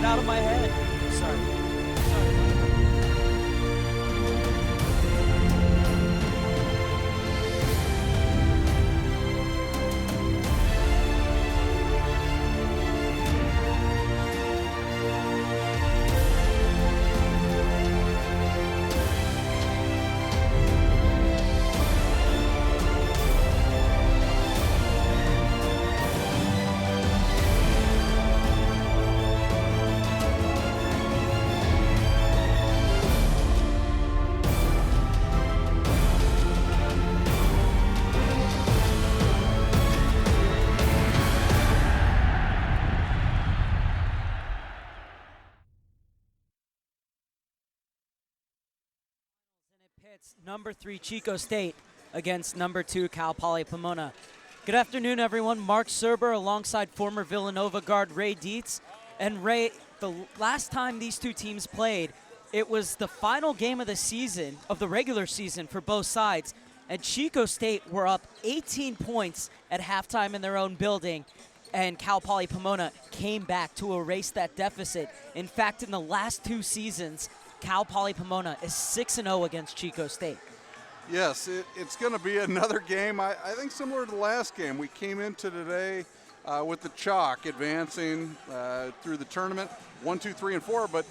out of my head. Sorry. It's number 3 Chico State against number 2 Cal Poly Pomona. Good afternoon, everyone. Mark Serber alongside former Villanova guard Ray Dietz. And Ray, the last time these two teams played, it was the final game of the season, of the regular season for both sides. And Chico State were up 18 points at halftime in their own building. And Cal Poly Pomona came back to erase that deficit. In fact, in the last 2 seasons, Cal Poly Pomona is 6-0 against Chico State. Yes, it's going to be another game, I think similar to the last game. We came into today with the chalk advancing through the tournament, 1, 2, 3, and 4, but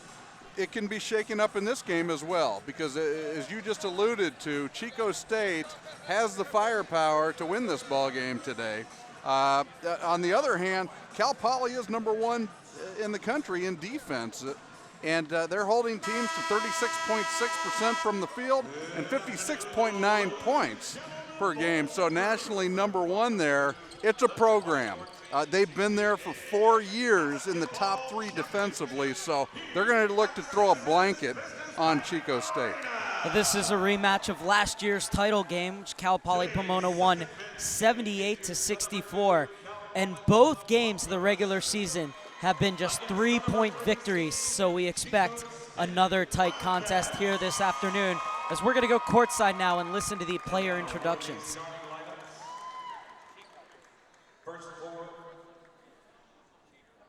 it can be shaken up in this game as well because as you just alluded to, Chico State has the firepower to win this ball game today. On the other hand, Cal Poly is number 1 in the country in defense. And they're holding teams to 36.6% from the field and 56.9 points per game. So nationally number 1 there. It's a program. They've been there for 4 years in the top 3 defensively. So they're going to look to throw a blanket on Chico State. This is a rematch of last year's title game, which Cal Poly Pomona won 78-64. And both games of the regular season have been just 3-point victories, so we expect another tight contest here this afternoon as we're going to go courtside now and listen to the player introductions. First for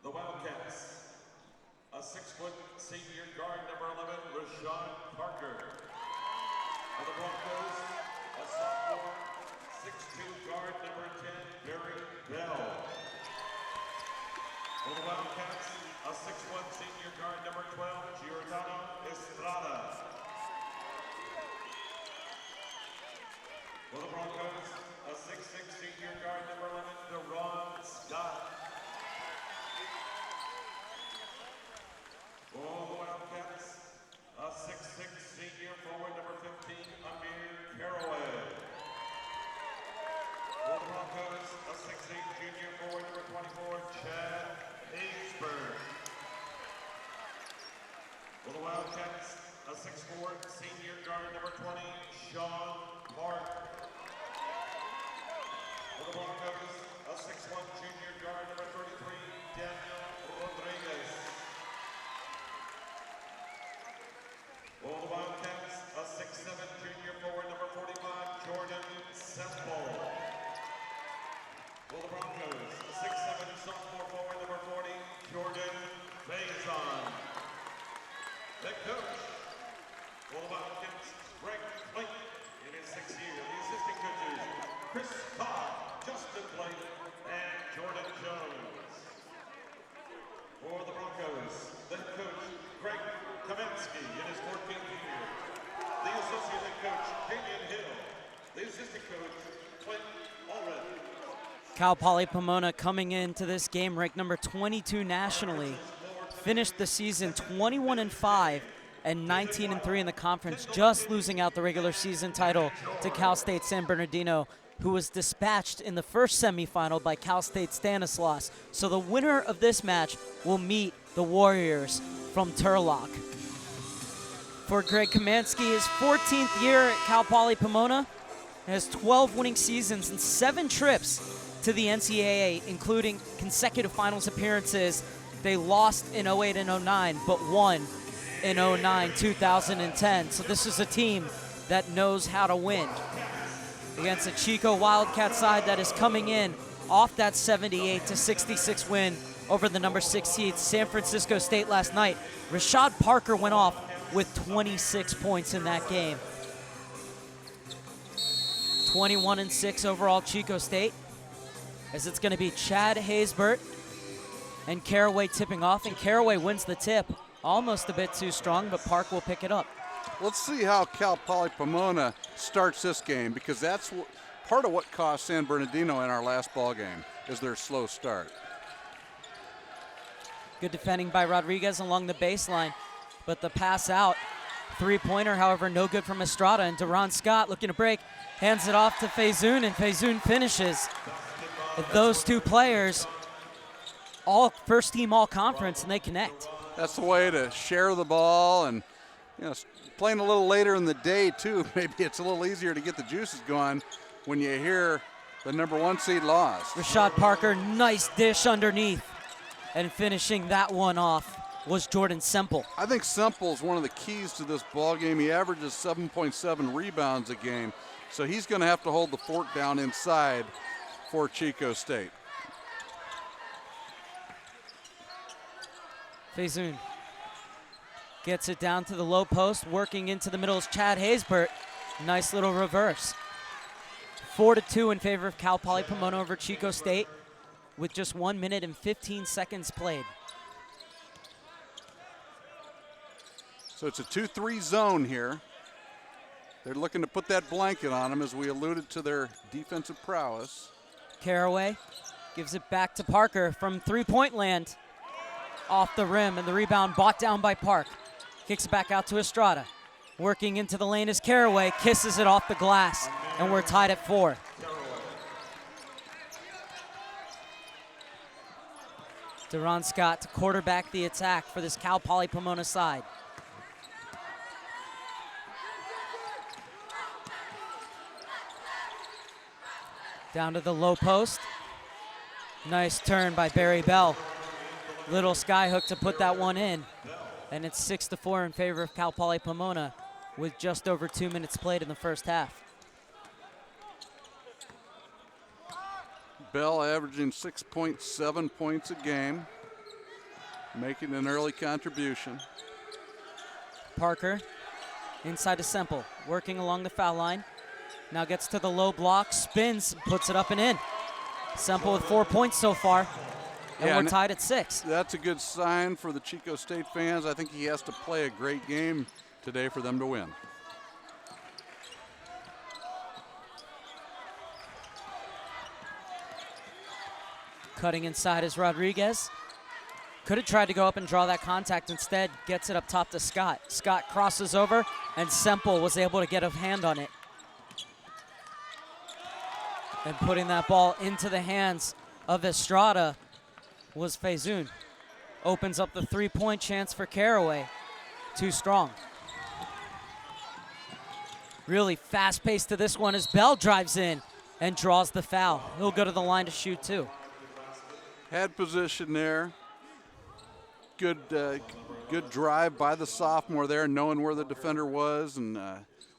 the Wildcats, a 6-foot senior guard, number 11, Rashawn Parker. For the Broncos, a sophomore, 6'2" guard, number 10, Barry Bell. For the Wildcats, a 6'1" senior guard, number 12, Giordano Estrada. For the Broncos, a 6'6" senior guard, number 11, Deron Scott. For the Wildcats, a 6'6" senior forward, number 15, Amir Caraway. For the Broncos, a 6'8" junior forward, number 24, Chad Haysburg. For the Wildcats, a 6'4" senior guard, number 20, Sean Park. For the Broncos, a 6'1" junior guard, number 33, Daniel Rodriguez. For the Wildcats, a 6'7" junior forward, number 45, Jordan Semple. For the Broncos, a 6'7" sophomore forward, number 40, Jordan Faison. Head coach for the Wildcats, Greg Blake, in his 6th year. The assistant coaches, Chris Todd, Justin Blake, and Jordan Jones. For the Broncos, the head coach, Greg Kaminsky, in his 14th year. The associate head coach, Damian Hill. The assistant coach, Clint Allred. Cal Poly Pomona coming into this game ranked number 22 nationally. Finished the season 21-5 and 19-3 in the conference, just losing out the regular season title to Cal State San Bernardino, who was dispatched in the first semifinal by Cal State Stanislaus. So the winner of this match will meet the Warriors from Turlock. For Greg Kaminsky, his 14th year at Cal Poly Pomona, has 12 winning seasons and 7 trips to the NCAA, including consecutive finals appearances. They lost in 08 and 09, but won in 09, 2010. So this is a team that knows how to win against a Chico Wildcat side that is coming in off that 78-66 win over the number 6 seed San Francisco State last night. Rashad Parker went off with 26 points in that game. 21-6 overall Chico State, as it's going to be Chad Haysbert and Caraway tipping off, and Caraway wins the tip. Almost a bit too strong, but Park will pick it up. Let's see how Cal Poly Pomona starts this game, because that's part of what cost San Bernardino in our last ball game, is their slow start. Good defending by Rodriguez along the baseline, but the pass out. Three-pointer, however, no good from Estrada, and Deron Scott looking to break, hands it off to Faizun, and Faizun finishes. Those two players, all first team all conference, and they connect. That's the way to share the ball, and playing a little later in the day too, maybe it's a little easier to get the juices going when you hear the number 1 seed lost. Rashad Parker, nice dish underneath, and finishing that one off was Jordan Semple. I think Semple's one of the keys to this ball game. He averages 7.7 rebounds a game, so he's going to have to hold the fort down inside for Chico State. Faizun gets it down to the low post, working into the middle is Chad Haysbert. Nice little reverse. 4-2 in favor of Cal Poly Pomona over Chico State, with just 1 minute and 15 seconds played. So it's a 2-3 zone here. They're looking to put that blanket on them, as we alluded to their defensive prowess. Caraway gives it back to Parker from three-point land. Off the rim, and the rebound bought down by Park. Kicks it back out to Estrada. Working into the lane is Caraway, kisses it off the glass, and we're tied at 4. Deron Scott to quarterback the attack for this Cal Poly Pomona side. Down to the low post. Nice turn by Barry Bell. Little skyhook to put that one in. And it's 6-4 in favor of Cal Poly Pomona, with just over 2 minutes played in the first half. Bell averaging 6.7 points a game, making an early contribution. Parker inside to Semple, working along the foul line. Now gets to the low block, spins, puts it up and in. Semple with 4 points so far, and we're tied at 6. That's a good sign for the Chico State fans. I think he has to play a great game today for them to win. Cutting inside is Rodriguez. Could have tried to go up and draw that contact. Instead, gets it up top to Scott. Scott crosses over, and Semple was able to get a hand on it. And putting that ball into the hands of Estrada was Faizun. Opens up the three-point chance for Caraway. Too strong. Really fast-paced to this one as Bell drives in and draws the foul. He'll go to the line to shoot too. Had position there. Good drive by the sophomore there, knowing where the defender was, and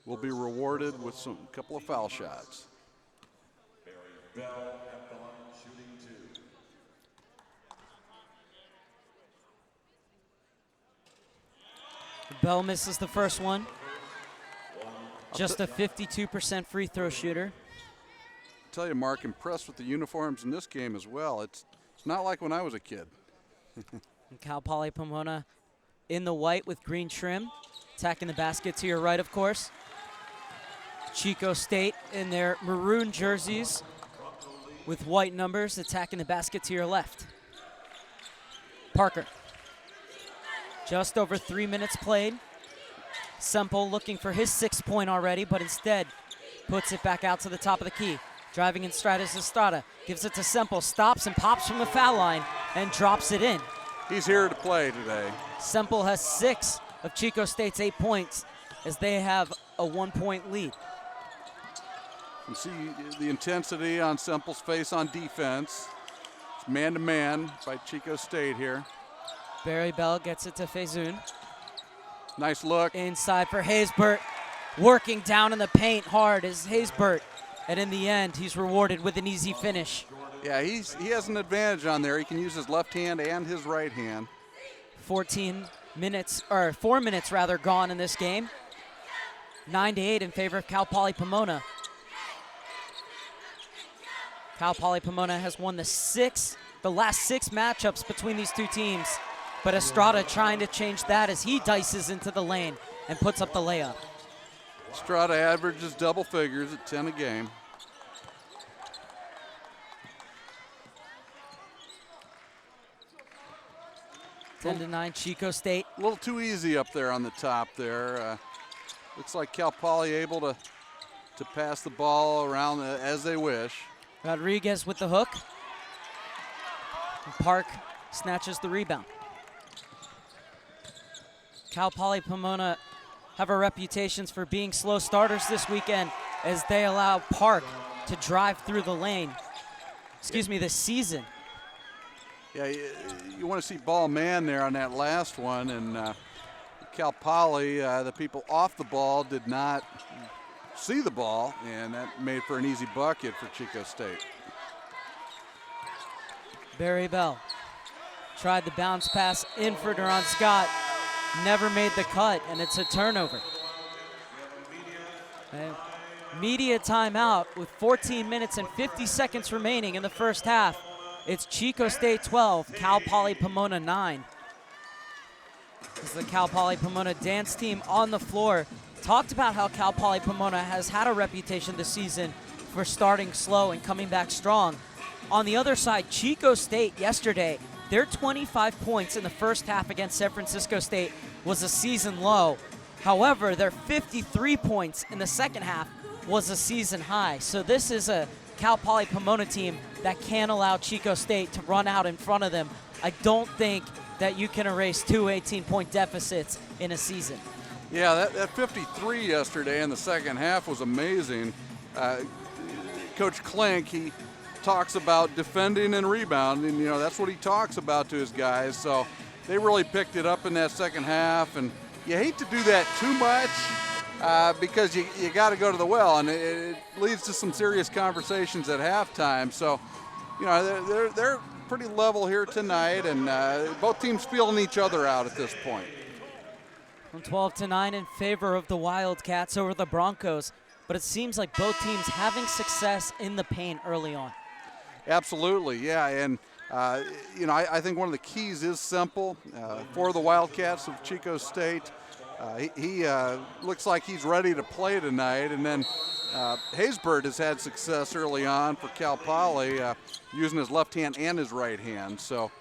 will be rewarded with a couple of foul shots. Bell at the line, shooting 2. Bell misses the first one. Just a 52% free throw shooter. I'll tell you, Mark, impressed with the uniforms in this game as well. It's not like when I was a kid. And Cal Poly Pomona in the white with green trim. Attacking the basket to your right, of course. Chico State in their maroon jerseys with white numbers, attacking the basket to your left. Parker. Just over 3 minutes played. Semple looking for his 6th point already, but instead puts it back out to the top of the key. Driving in stride is Estrada. Gives it to Semple, stops and pops from the foul line and drops it in. He's here to play today. Semple has 6 of Chico State's 8 points as they have a 1-point lead. You see the intensity on Semple's face on defense. It's man-to-man by Chico State here. Barry Bell gets it to Faizun. Nice look. Inside for Haysbert. Working down in the paint hard is Haysbert. And in the end, he's rewarded with an easy finish. Yeah, he has an advantage on there. He can use his left hand and his right hand. 4 minutes rather gone in this game. 9-8 in favor of Cal Poly Pomona. Cal Poly Pomona has won the last 6 matchups between these two teams, but Estrada trying to change that as he dices into the lane and puts up the layup. Estrada averages double figures at 10 a game. Ten to 9, Chico State. A little too easy up there on the top there. Looks like Cal Poly able to pass the ball around as they wish. Rodriguez with the hook. And Park snatches the rebound. Cal Poly Pomona have a reputation for being slow starters this weekend as they allow Park to drive through the lane. This season. Yeah, you want to see ball man there on that last one, and Cal Poly, the people off the ball did not see the ball, and that made for an easy bucket for Chico State. Barry Bell tried the bounce pass in for Duran Scott, never made the cut, and it's a turnover. Media timeout with 14 minutes and 50 seconds remaining in the first half. It's Chico State 12, Cal Poly Pomona 9. This is the Cal Poly Pomona dance team on the floor. Talked about how Cal Poly Pomona has had a reputation this season for starting slow and coming back strong. On the other side, Chico State yesterday, their 25 points in the first half against San Francisco State was a season low. However, their 53 points in the second half was a season high. So this is a Cal Poly Pomona team that can't allow Chico State to run out in front of them. I don't think that you can erase 2 18-point deficits in a season. Yeah, that 53 yesterday in the second half was amazing. Coach Klink, he talks about defending and rebounding. You know, that's what he talks about to his guys. So they really picked it up in that second half. And you hate to do that too much because you got to go to the well, and it leads to some serious conversations at halftime. So, you know, they're pretty level here tonight, and both teams feeling each other out at this point. From 12 to 9 in favor of the Wildcats over the Broncos, but it seems like both teams having success in the paint early on. Absolutely, yeah, and you know, I think one of the keys is simple for the Wildcats of Chico State. He looks like he's ready to play tonight, and then Haysbert has had success early on for Cal Poly using his left hand and his right hand. So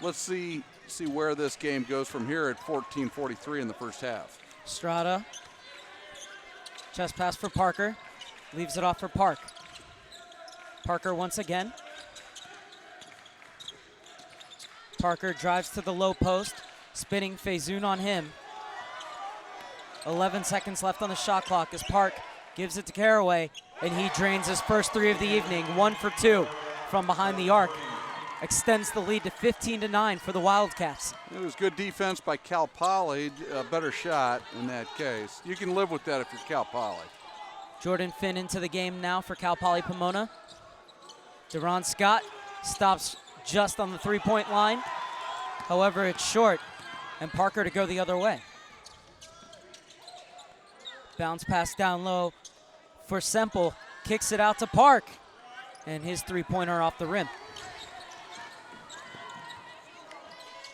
let's see where this game goes from here at 14:43 in the first half. Estrada, chest pass for Parker, leaves it off for Park. Parker once again. Parker drives to the low post, spinning Fazoun on him. 11 seconds left on the shot clock as Park gives it to Caraway, and he drains his first 3 of the evening, 1 for 2 from behind the arc. Extends the lead to 15 to 9 for the Wildcats. It was good defense by Cal Poly, a better shot in that case. You can live with that if you're Cal Poly. Jordan Finn into the game now for Cal Poly Pomona. Duran Scott stops just on the 3-point line. However, it's short, and Parker to go the other way. Bounce pass down low for Semple. Kicks it out to Park, and his 3-pointer off the rim.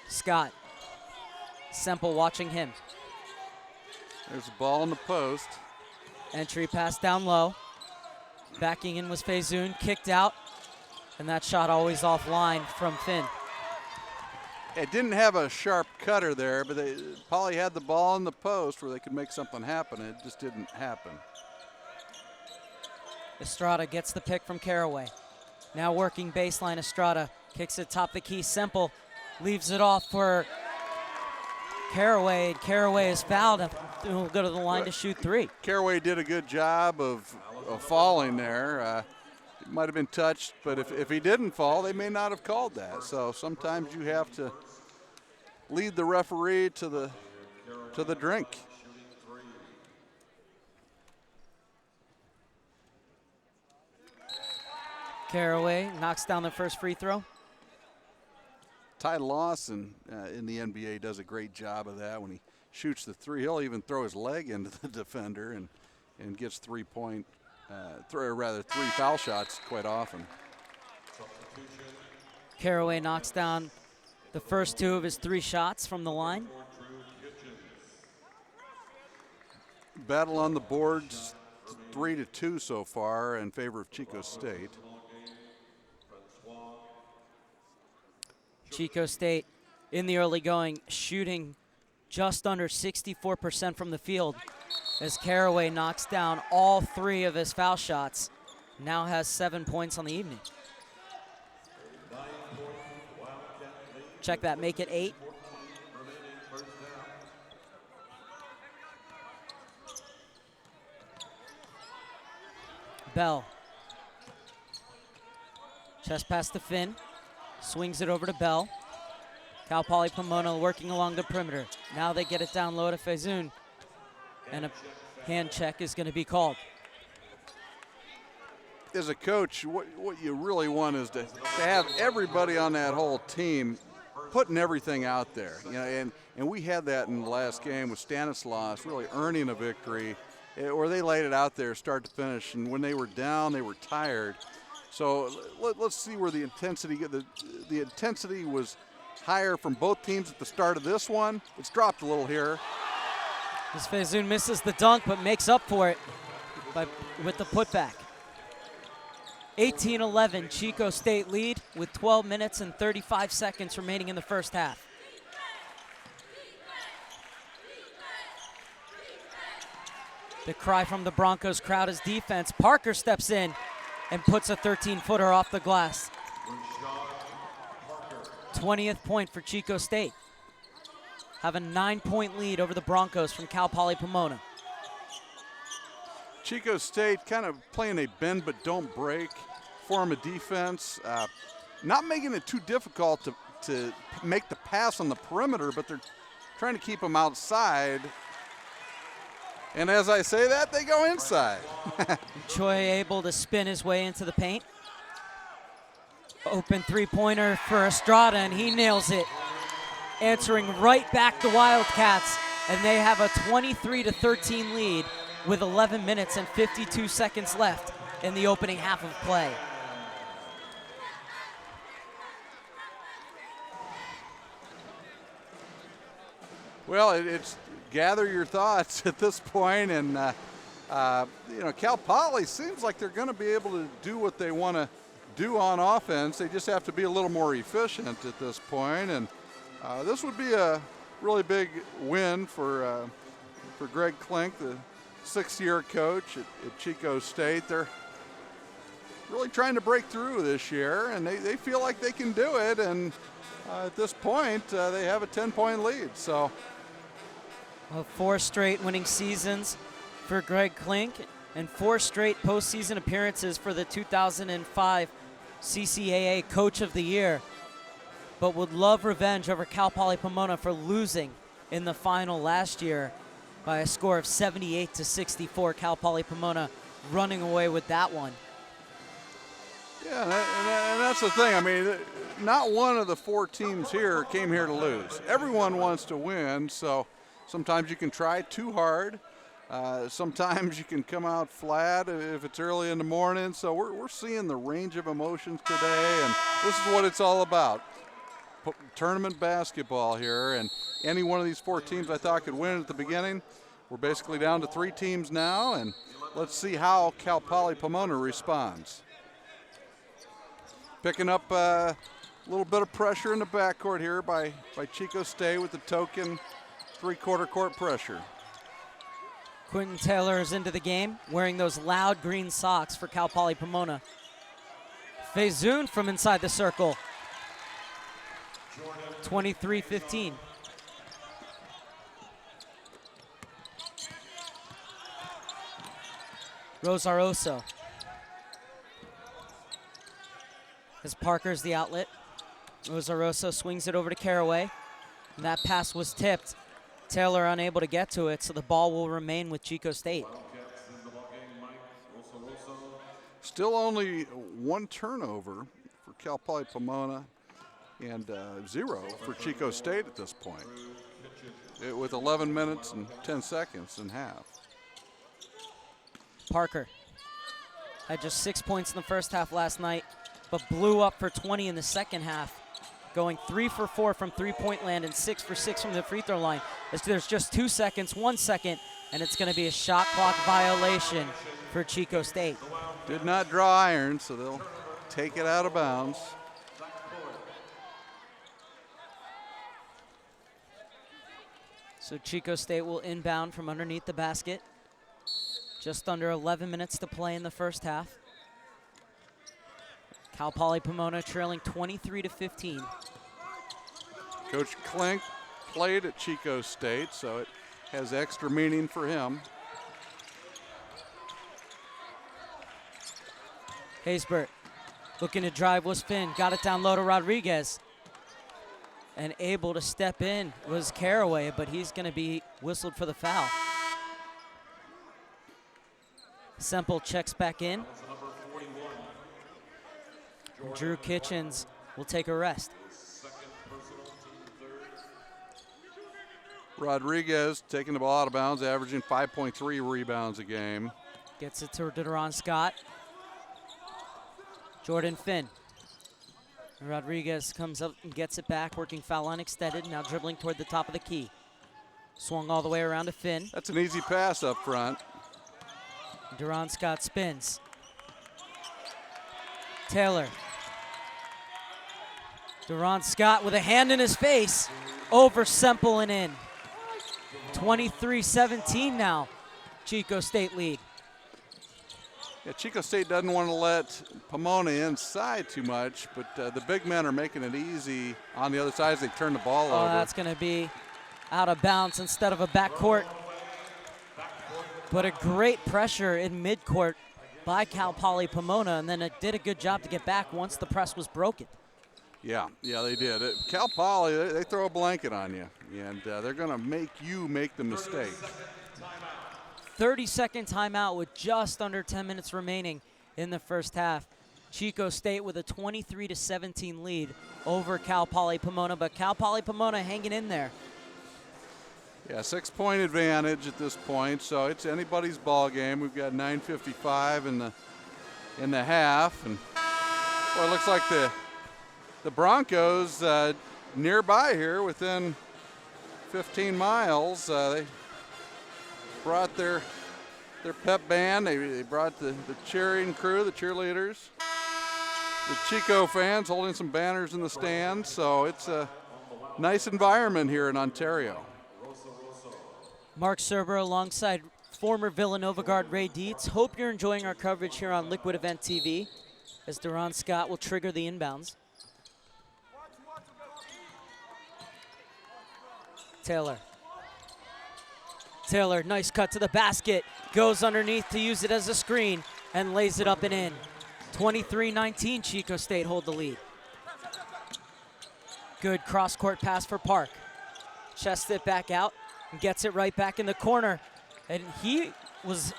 Scott. Semple watching him. There's a ball in the post. Entry pass down low. Backing in was Fazoun, kicked out, and that shot always offline from Finn. It didn't have a sharp cutter there, but Poly had the ball in the post where they could make something happen. It just didn't happen. Estrada gets the pick from Caraway. Now working baseline, Estrada kicks it top the key. Semple leaves it off for Caraway. Caraway is fouled and will go to the line to shoot 3. Caraway did a good job of falling there. It might have been touched, but if he didn't fall, they may not have called that. So sometimes you have to lead the referee to the drink. Caraway knocks down the first free throw. Ty Lawson in the NBA does a great job of that. When he shoots the three, he'll even throw his leg into the defender and gets 3 foul shots quite often. Caraway knocks down the first 2 of his 3 shots from the line. Battle on the boards, 3-2 so far in favor of Chico State. Chico State in the early going, shooting just under 64% from the field as Caraway knocks down all 3 of his foul shots. Now has 7 points on the evening. Check that, make it 8. Bell. Chest pass to Finn. Swings it over to Bell. Cal Poly Pomona working along the perimeter. Now they get it down low to Faizun. And a hand check is going to be called. As a coach, what you really want is to have everybody on that whole team putting everything out there. You know, and we had that in the last game with Stanislaus really earning a victory, where they laid it out there start to finish. And when they were down, they were tired. So let's see where the intensity was higher from both teams at the start of this one. It's dropped a little here. As Faizun misses the dunk but makes up for it with the putback. 18-11, Chico State lead with 12 minutes and 35 seconds remaining in the first half. The cry from the Broncos crowd is defense. Parker steps in and puts a 13-footer off the glass. 20th point for Chico State. Have a 9-point lead over the Broncos from Cal Poly Pomona. Chico State kind of playing a bend but don't break form of defense. Not making it too difficult to make the pass on the perimeter, but they're trying to keep them outside. And as I say that, they go inside. Choi able to spin his way into the paint. Open three-pointer for Estrada, and he nails it. Answering right back the Wildcats, and they have a 23-13 lead with 11 minutes and 52 seconds left in the opening half of play. Well, it's gather your thoughts at this point, and you know, Cal Poly seems like they're going to be able to do what they want to do on offense. They just have to be a little more efficient at this point, and this would be a really big win for Greg Klink, the 6th-year coach at Chico State. They're really trying to break through this year, and they feel like they can do it, and at this point they have a 10-point lead. So. Well, 4 straight winning seasons for Greg Klink and 4 straight postseason appearances for the 2005 CCAA Coach of the Year, but would love revenge over Cal Poly Pomona for losing in the final last year by a score of 78-64. Cal Poly Pomona running away with that one. Yeah, and that's the thing. I mean, not one of the 4 teams here came here to lose. Everyone wants to win, so sometimes you can try too hard. Sometimes you can come out flat if it's early in the morning. So we're seeing the range of emotions today, and this is what it's all about. Tournament basketball here, and any one of these 4 teams I thought could win at the beginning. We're basically down to 3 teams now, and let's see how Cal Poly Pomona responds. Picking up a little bit of pressure in the backcourt here by Chico State with the token 3-quarter court pressure. Quentin Taylor is into the game, wearing those loud green socks for Cal Poly Pomona. Faizun from inside the circle. 23-15. Rosaroso. As Parker's the outlet. Rosaroso swings it over to Caraway. And that pass was tipped. Taylor unable to get to it, so the ball will remain with Chico State. Still only one turnover for Cal Poly Pomona and 0 for Chico State at this point, with 11 minutes and 10 seconds in half. Parker had just 6 points in the first half last night, but blew up for 20 in the second half, going 3 for 4 from three-point land and 6 for 6 from the free throw line. There's just 2 seconds, 1 second, and it's going to be a shot clock violation for Chico State. Did not draw iron, so they'll take it out of bounds. So Chico State will inbound from underneath the basket. Just under 11 minutes to play in the first half. Cal Poly Pomona trailing 23-15. Coach Klink played at Chico State, so it has extra meaning for him. Haysbert looking to drive was Finn. Got it down low to Rodriguez. And able to step in was Caraway, but he's going to be whistled for the foul. Semple checks back in. Drew Kitchens will take a rest. Rodriguez taking the ball out of bounds, averaging 5.3 rebounds a game. Gets it to Deron Scott. Jordan Finn. Rodriguez comes up and gets it back, working foul line extended, now dribbling toward the top of the key. Swung all the way around to Finn. That's an easy pass up front. Deron Scott spins. Taylor. Deron Scott with a hand in his face over Semple and in. 23-17 now, Chico State lead. Yeah, Chico State doesn't want to let Pomona inside too much, but the big men are making it easy on the other side as they turn the ball over. That's going to be out of bounds instead of a backcourt. But a great pressure in midcourt by Cal Poly Pomona, and then it did a good job to get back once the press was broken. Yeah, they did. Cal Poly, they throw a blanket on you, and they're going to make you make the mistake. 30-second timeout with just under 10 minutes remaining in the first half. Chico State with a 23-17 lead over Cal Poly Pomona, but Cal Poly Pomona hanging in there. Yeah, 6-point advantage at this point, so it's anybody's ball game. We've got 9:55 in the half, and well, it looks like the Broncos nearby here, within 15 miles. They brought their pep band. They brought the cheering crew, the cheerleaders, the Chico fans holding some banners in the stands. So it's a nice environment here in Ontario. Mark Serber alongside former Villanova guard Ray Dietz. Hope you're enjoying our coverage here on Liquid Event TV as Deron Scott will trigger the inbounds. Taylor, nice cut to the basket, goes underneath to use it as a screen and lays it up and in. 23-19, Chico State hold the lead. Good cross-court pass for Park. Chests it back out and gets it right back in the corner. And he was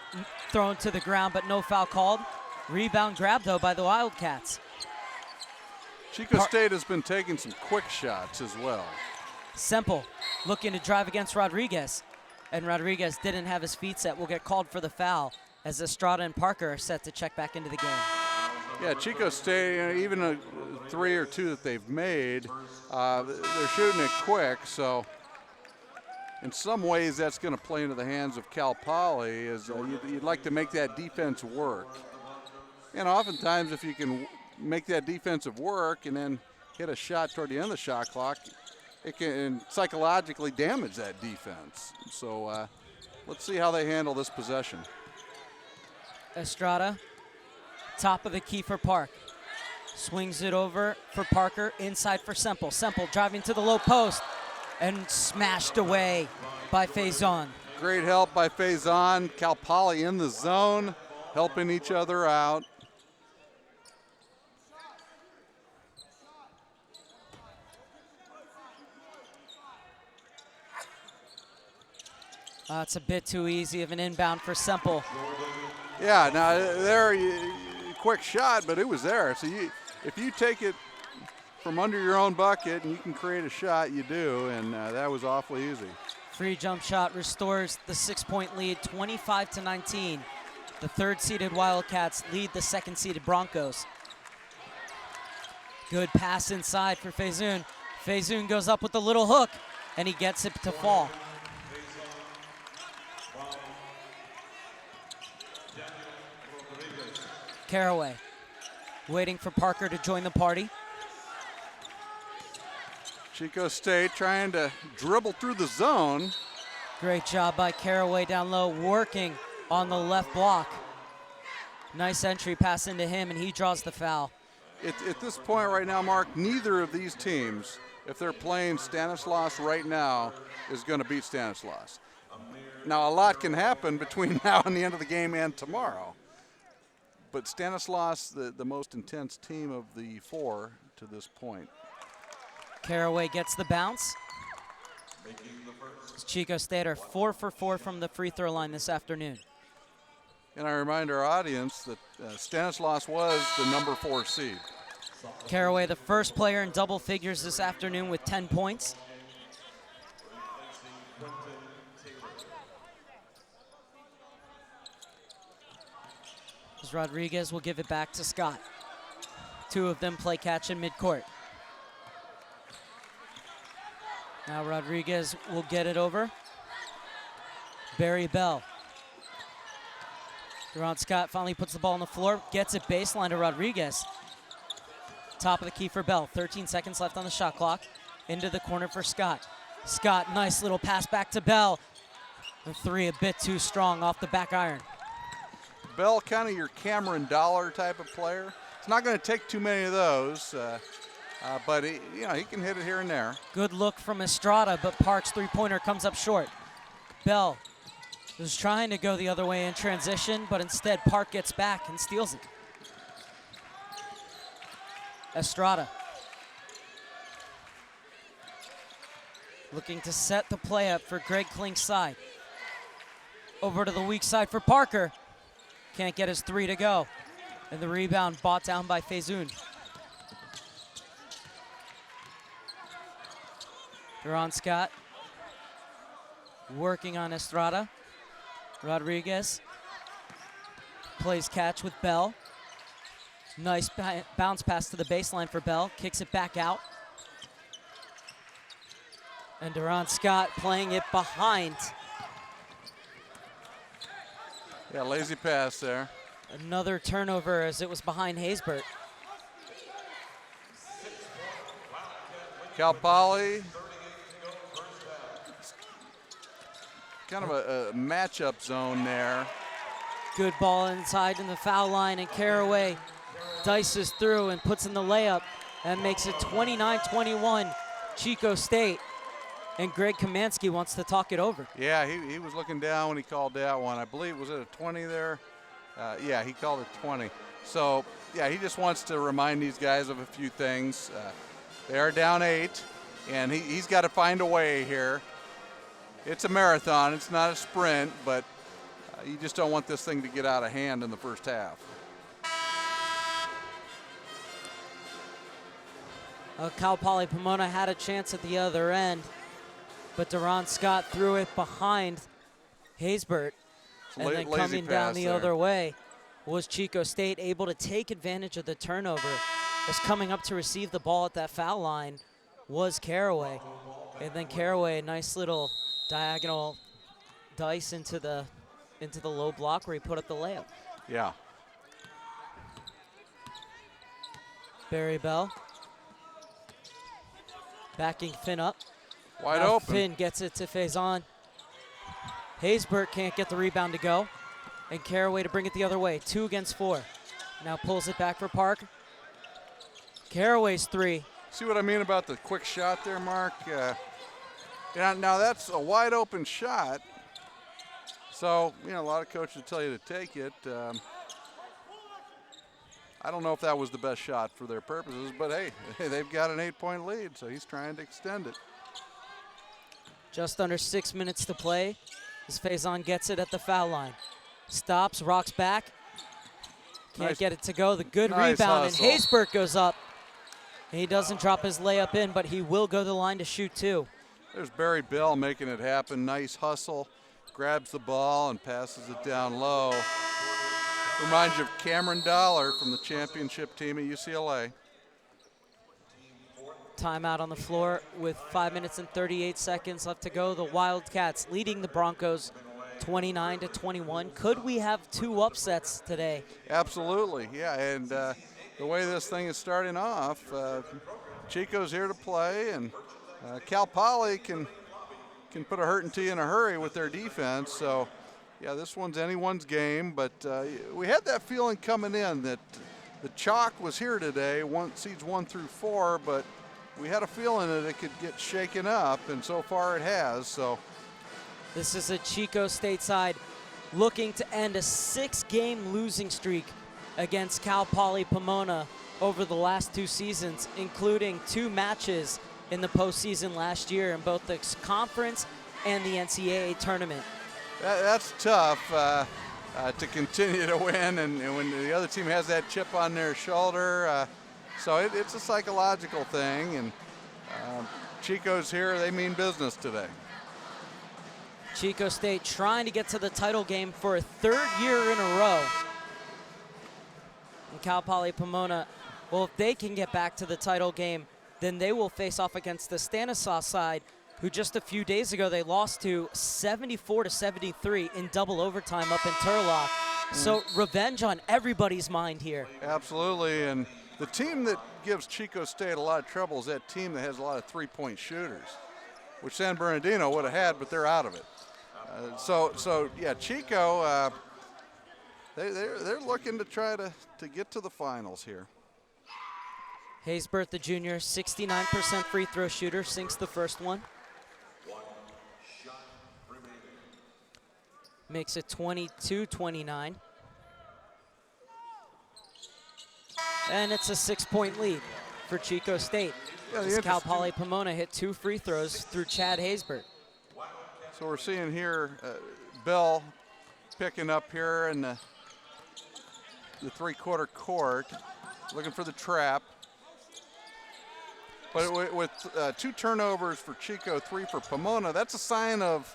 thrown to the ground, but no foul called. Rebound grab, though, by the Wildcats. Chico State has been taking some quick shots as well. Semple looking to drive against Rodriguez. And Rodriguez didn't have his feet set. Will get called for the foul as Estrada and Parker are set to check back into the game. Yeah, Chico State, even a 3 or 2 that they've made, they're shooting it quick. So in some ways that's going to play into the hands of Cal Poly, as you'd like to make that defense work. And oftentimes if you can make that defensive work and then hit a shot toward the end of the shot clock, it can psychologically damage that defense. So let's see how they handle this possession. Estrada, top of the key for Park. Swings it over for Parker, inside for Semple. Semple driving to the low post and smashed away by Faison. Great help by Faison. Cal Poly in the zone, helping each other out. It's a bit too easy of an inbound for Semple. Yeah, now there quick shot, but it was there. So if you take it from under your own bucket and you can create a shot, you do, and that was awfully easy. Free jump shot restores the 6-point lead, 25-19. The third-seeded Wildcats lead the second-seeded Broncos. Good pass inside for Faizun. Faizun goes up with a little hook, and he gets it to fall. Caraway waiting for Parker to join the party. Chico State trying to dribble through the zone. Great job by Caraway down low, working on the left block. Nice entry pass into him, and he draws the foul. At this point right now, Mark, neither of these teams, if they're playing Stanislaus right now, is going to beat Stanislaus. Now, a lot can happen between now and the end of the game and tomorrow. But Stanislaus, the most intense team of the four to this point. Caraway gets the bounce. Chico State are 4 for 4 from the free throw line this afternoon. And I remind our audience that Stanislaus was the number 4 seed. Caraway, the first player in double figures this afternoon with 10 points. As Rodriguez will give it back to Scott. Two of them play catch in midcourt. Now Rodriguez will get it over. Barry Bell. Durant Scott finally puts the ball on the floor, gets it baseline to Rodriguez. Top of the key for Bell, 13 seconds left on the shot clock. Into the corner for Scott. Scott, nice little pass back to Bell. The three a bit too strong off the back iron. Bell, kind of your Cameron Dollar type of player. It's not going to take too many of those, but he can hit it here and there. Good look from Estrada, but Park's three-pointer comes up short. Bell was trying to go the other way in transition, but instead Park gets back and steals it. Estrada looking to set the play up for Greg Klink's side. Over to the weak side for Parker. Can't get his three to go. And the rebound bought down by Faizun. Durant Scott working on Estrada. Rodriguez plays catch with Bell. Nice bounce pass to the baseline for Bell. Kicks it back out. And Durant Scott playing it behind. Yeah, lazy pass there. Another turnover as it was behind Haysbert. Cal Poly. Kind of a matchup zone there. Good ball inside in the foul line, and Caraway dices through and puts in the layup. That makes it 29-21 Chico State. And Greg Kamansky wants to talk it over. Yeah, he was looking down when he called that one. I believe, was it a 20 there? Yeah, he called it 20. So, yeah, he just wants to remind these guys of a few things. They are down 8, and he's got to find a way here. It's a marathon. It's not a sprint, but you just don't want this thing to get out of hand in the first half. Cal Poly Pomona had a chance at the other end, but Durant Scott threw it behind Haysbert. And then coming down the other way was Chico State, able to take advantage of the turnover. As coming up to receive the ball at that foul line was Caraway. And then Caraway, a nice little diagonal dice into the low block where he put up the layup. Yeah. Barry Bell backing Finn up. Wide now open. Finn gets it to Faizon. Haysbert can't get the rebound to go. And Caraway to bring it the other way. 2 against 4. Now pulls it back for Park. Caraway's three. See what I mean about the quick shot there, Mark? Now that's a wide open shot. So, a lot of coaches tell you to take it. I don't know if that was the best shot for their purposes, but hey, they've got an 8-point lead, so he's trying to extend it. Just under 6 minutes to play as Faizon gets it at the foul line. Stops, rocks back. Can't get it to go. The good Nice rebound, hustle. and Haysbert goes up. He doesn't drop his layup in, but he will go to the line to shoot too. There's Barry Bell making it happen. Nice hustle. Grabs the ball and passes it down low. Reminds you of Cameron Dollar from the championship team at UCLA. Timeout on the floor with 5 minutes and 38 seconds left to go. The Wildcats leading the Broncos 29-21. Could we have two upsets today? Absolutely, yeah. And the way this thing is starting off, Chico's here to play, and Cal Poly can put a hurting to you in a hurry with their defense. So, yeah, this one's anyone's game. But we had that feeling coming in that the chalk was here today, seeds 1 through 4, but we had a feeling that it could get shaken up, and so far it has. So this is a Chico State side looking to end a 6-game losing streak against Cal Poly Pomona over the last 2 seasons, including 2 matches in the postseason last year in both the conference and the NCAA tournament. That's tough to continue to win, and when the other team has that chip on their shoulder. So it's a psychological thing, and Chico's here. They mean business today. Chico State trying to get to the title game for a 3rd year in a row. And Cal Poly Pomona, well, if they can get back to the title game, then they will face off against the Stanislaus side, who just a few days ago they lost to 74-73 in double overtime up in Turlock. So revenge on everybody's mind here. Absolutely, and the team that gives Chico State a lot of trouble is that team that has a lot of 3-point shooters, which San Bernardino would have had, but they're out of it. So yeah, Chico, they're looking to try to get to the finals here. Haysbert, the junior, 69% free throw shooter, sinks the first one. Makes it 22-29. And it's a 6-point lead for Chico State. Yeah, Cal Poly Pomona hit 2 free throws through Chad Haysbert. So we're seeing here Bell picking up here in the 3-quarter court, looking for the trap. But with 2 turnovers for Chico, 3 for Pomona, that's a sign of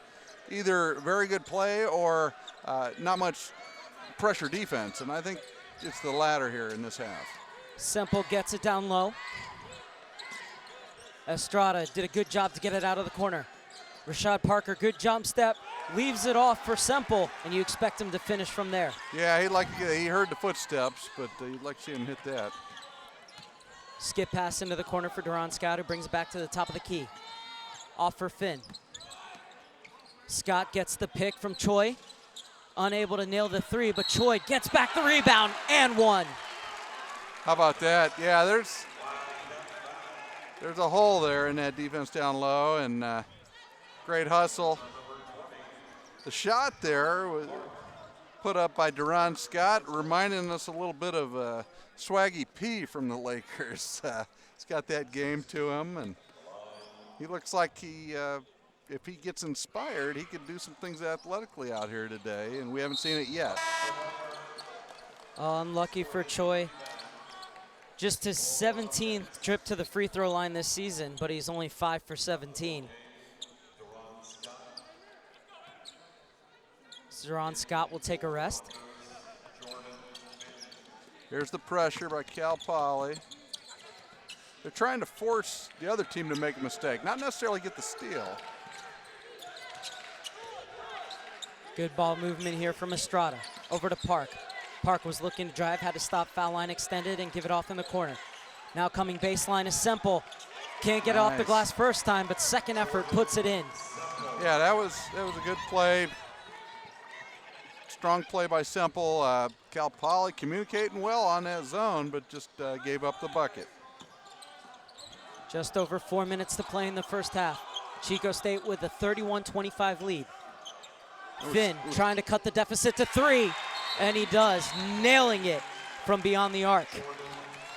either very good play or not much pressure defense. And I think it's the latter here in this half. Semple gets it down low. Estrada did a good job to get it out of the corner. Rashad Parker, good jump step, leaves it off for Semple, and you expect him to finish from there. Yeah, he heard the footsteps, but you'd like to see him hit that. Skip pass into the corner for Duran Scott, who brings it back to the top of the key. Off for Finn. Scott gets the pick from Choi. Unable to nail the 3, but Choi gets back the rebound and 1. How about that? Yeah, there's a hole there in that defense down low, and great hustle. The shot there was put up by Duran Scott, reminding us a little bit of Swaggy P from the Lakers. He's got that game to him, and he looks like if he gets inspired, he could do some things athletically out here today, and we haven't seen it yet. Unlucky for Choi. Just his 17th trip to the free throw line this season, but he's only 5 for 17. Duran Scott will take a rest. Here's the pressure by Cal Poly. They're trying to force the other team to make a mistake, not necessarily get the steal. Good ball movement here from Estrada. Over to Park. Park was looking to drive, had to stop, foul line extended, and give it off in the corner. Now coming baseline is Semple. Can't get it off the glass first time, but second effort puts it in. Yeah, that was a good play. Strong play by Semple. Cal Poly communicating well on that zone, but just gave up the bucket. Just over 4 minutes to play in the first half. Chico State with a 31-25 lead. Finn trying to cut the deficit to 3, and he does, nailing it from beyond the arc.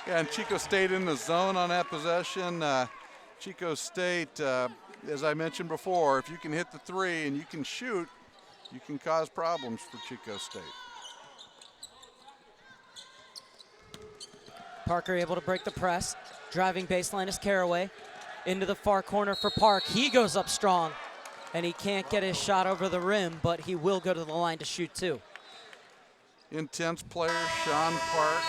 Yeah, and Chico State in the zone on that possession. Chico State, as I mentioned before, if you can hit the 3 and you can shoot, you can cause problems for Chico State. Parker able to break the press. Driving baseline is Caraway. Into the far corner for Park. He goes up strong, and he can't get his shot over the rim, but he will go to the line to shoot two. Intense player, Sean Park.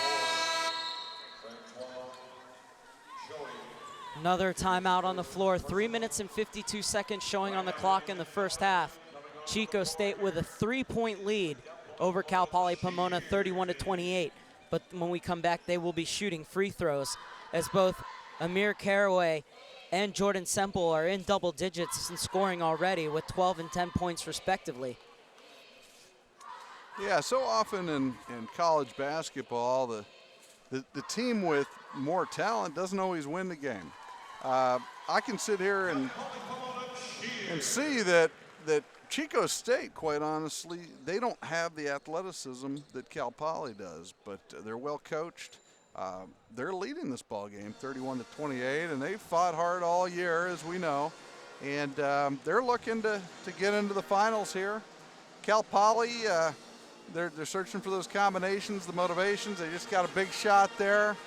Another timeout on the floor. 3 minutes and 52 seconds showing on the clock in the first half. Chico State with a 3-point lead over Cal Poly Pomona, 31-28. But when we come back, they will be shooting free throws as both Amir Caraway and Jordan Semple are in double digits in scoring already with 12 and 10 points respectively. Yeah, so often in college basketball, the team with more talent doesn't always win the game. I can sit here and see that Chico State, quite honestly, they don't have the athleticism that Cal Poly does, but they're well coached. They're leading this ball game 31-28, and they fought hard all year, as we know, and they're looking to get into the finals here. Cal Poly, they're searching for those combinations, the motivations. They just got a big shot there,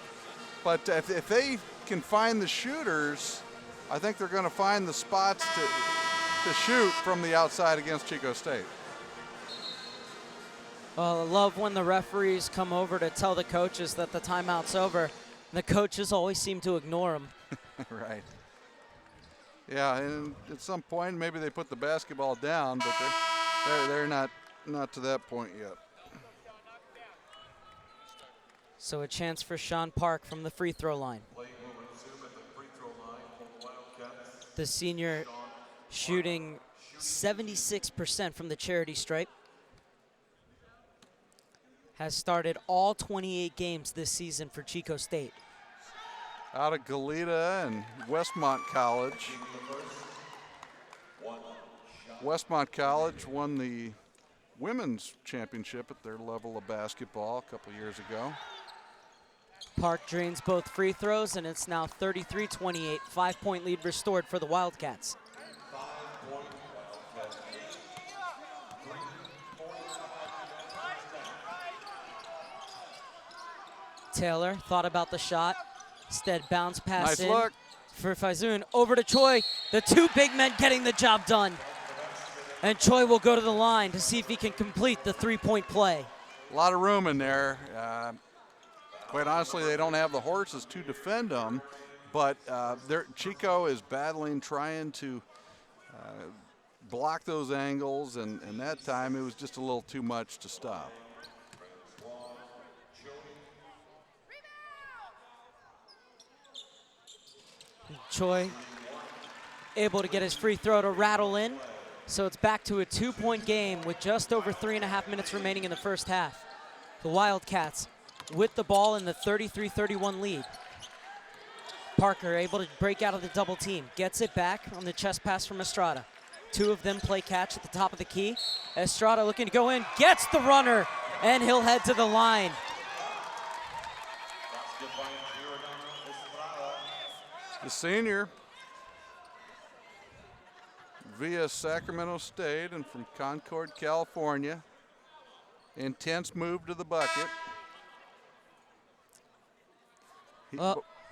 but if they can find the shooters, I think they're going to find the spots to shoot from the outside against Chico State. Well, I love when the referees come over to tell the coaches that the timeout's over. The coaches always seem to ignore them. Right. Yeah, and at some point maybe they put the basketball down, but they're not to that point yet. So a chance for Sean Park from the free throw line. The senior shooting 76% from the charity stripe. Has started all 28 games this season for Chico State. Out of Goleta and Westmont College. Westmont College won the women's championship at their level of basketball a couple years ago. Park drains both free throws, and it's now 33-28. 5-point lead restored for the Wildcats. Taylor thought about the shot. Instead, bounce pass nice in look for Faizun. Over to Choi. The two big men getting the job done. And Choi will go to the line to see if he can complete the three-point play. A lot of room in there. Quite honestly, they don't have the horses to defend them, but Chico is battling, trying to block those angles, and that time it was just a little too much to stop. Choi able to get his free throw to rattle in. So it's back to a 2-point game with just over 3.5 minutes remaining in the first half. The Wildcats with the ball in the 33-31 lead. Parker able to break out of the double team. Gets it back on the chest pass from Estrada. Two of them play catch at the top of the key. Estrada looking to go in, gets the runner, and he'll head to the line. The senior via Sacramento State and from Concord, California. Intense move to the bucket.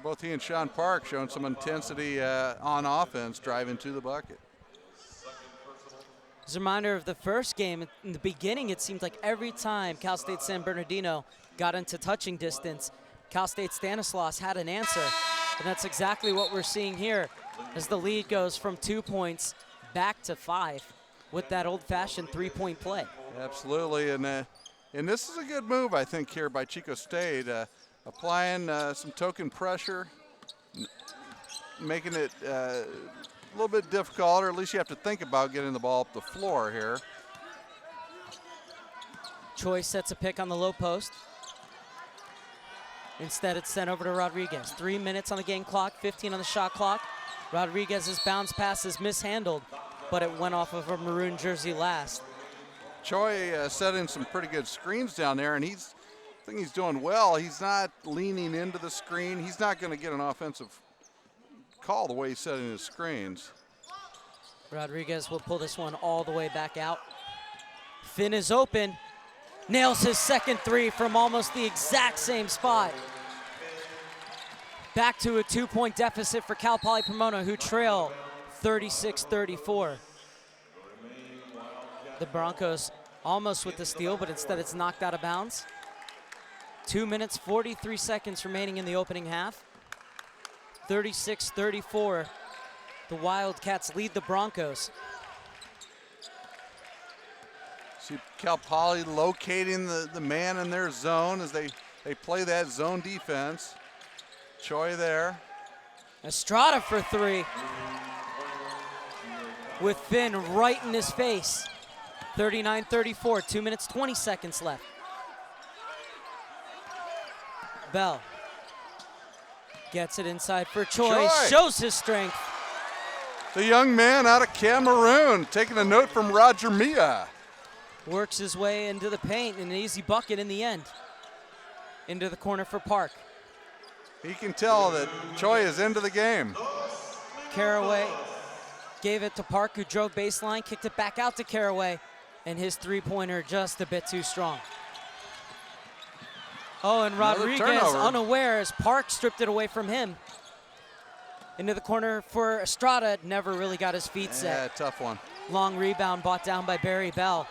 Both he and Sean Park showing some intensity on offense, driving to the bucket. As a reminder of the first game, in the beginning it seemed like every time Cal State San Bernardino got into touching distance, Cal State Stanislaus had an answer. And that's exactly what we're seeing here as the lead goes from 2 points back to 5 with that old-fashioned three-point play. Absolutely, and this is a good move, I think, here by Chico State, applying some token pressure, making it a little bit difficult, or at least you have to think about getting the ball up the floor here. Choi sets a pick on the low post. Instead, it's sent over to Rodriguez. 3 minutes on the game clock, 15 on the shot clock. Rodriguez's bounce pass is mishandled, but it went off of a maroon jersey last. Choi setting some pretty good screens down there, and I think he's doing well. He's not leaning into the screen. He's not going to get an offensive call the way he's setting his screens. Rodriguez will pull this one all the way back out. Finn is open. Nails his second three from almost the exact same spot. Back to a 2-point deficit for Cal Poly Pomona, who trail 36-34. The Broncos almost with the steal, but instead it's knocked out of bounds. 2 minutes, 43 seconds remaining in the opening half. 36-34. The Wildcats lead the Broncos. See Cal Poly locating the man in their zone as they play that zone defense. Choi there. Estrada for three. With Finn right in his face. 39-34, 2 minutes, 20 seconds left. Bell gets it inside for Choi. Shows his strength. The young man out of Cameroon, taking a note from Roger Mia. Works his way into the paint, and an easy bucket in the end. Into the corner for Park. He can tell that Choi is into the game. Caraway gave it to Park, who drove baseline, kicked it back out to Caraway, and his three-pointer just a bit too strong. Oh, and Rodriguez unaware as Park stripped it away from him. Into the corner for Estrada, never really got his feet set. Yeah, tough one. Long rebound brought down by Barry Bell.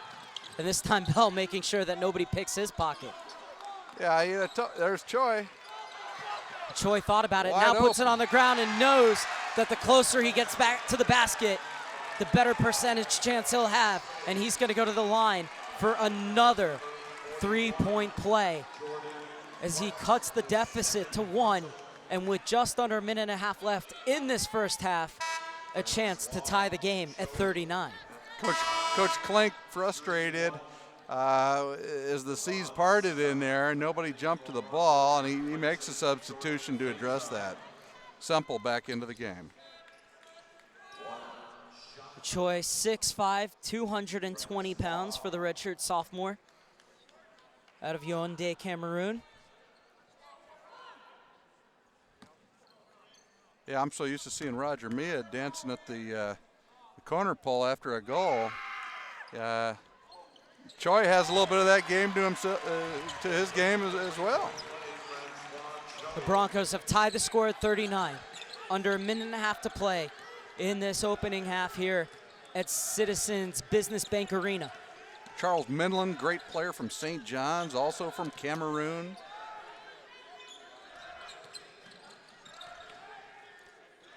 And this time Bell making sure that nobody picks his pocket. Yeah, there's Choi. Choi thought about it, Wide now puts open. it on the ground and knows that the closer he gets back to the basket, the better percentage chance he'll have. And he's gonna go to the line for another three-point play as he cuts the deficit to one. And with just under a minute and a half left in this first half, a chance to tie the game at 39. Coach Klink frustrated as the seas parted in there. Nobody jumped to the ball, and he makes a substitution to address that. Semple back into the game. Choi, 6'5", 220 pounds for the redshirt sophomore out of Yaoundé, Cameroon. Yeah, I'm so used to seeing Roger Mia dancing at the corner pole after a goal. Choi has a little bit of that game to his game as well. The Broncos have tied the score at 39. Under a minute and a half to play in this opening half here at Citizens Business Bank Arena. Charles Minlin, great player from St. John's, also from Cameroon.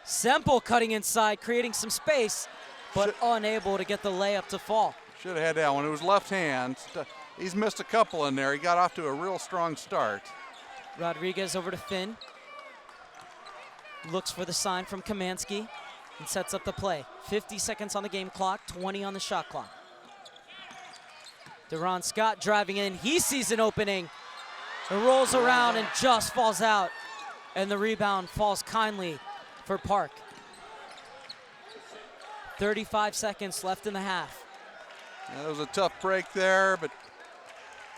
Semple cutting inside, creating some space, but unable to get the layup to fall. Should have had that one. It was left hand. He's missed a couple in there. He got off to a real strong start. Rodriguez over to Finn. Looks for the sign from Kamansky and sets up the play. 50 seconds on the game clock, 20 on the shot clock. Deron Scott driving in. He sees an opening. It rolls around and just falls out. And the rebound falls kindly for Park. 35 seconds left in the half. Yeah, that was a tough break there, but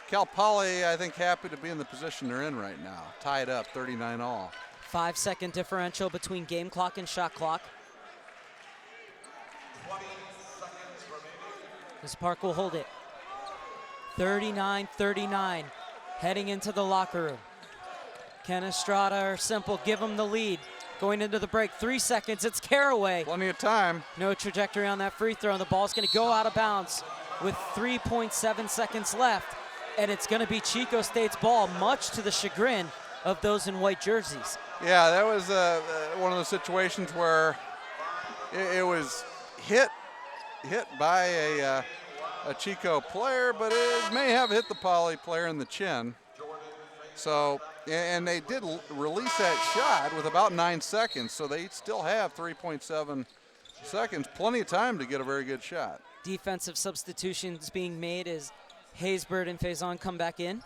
Cal Poly, I think, happy to be in the position they're in right now. Tied up, 39 all. 5-second differential between game clock and shot clock. 20 seconds remaining. As Park will hold it. 39-39, heading into the locker room. Can Estrada or Semple give him the lead? Going into the break, 3 seconds, it's Caraway. Plenty of time. No trajectory on that free throw, and the ball's gonna go out of bounds with 3.7 seconds left, and it's gonna be Chico State's ball, much to the chagrin of those in white jerseys. Yeah, that was one of those situations where it was hit by a Chico player, but it may have hit the Poly player in the chin. So, and they did release that shot with about 9 seconds, so they still have 3.7 seconds, plenty of time to get a very good shot. Defensive substitutions being made as Haysbert and Faison come back in.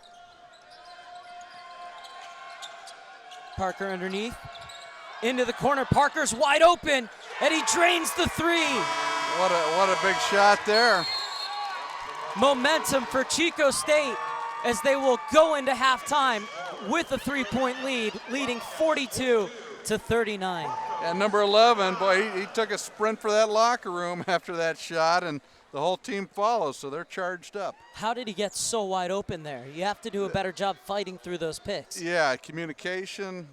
Parker underneath, into the corner. Parker's wide open, and he drains the three. What a big shot there. Momentum for Chico State as they will go into halftime with a three-point lead, leading 42-39. And number 11, boy, he took a sprint for that locker room after that shot, and the whole team follows, so they're charged up. How did he get so wide open there? You have to do a better job fighting through those picks. Yeah, communication.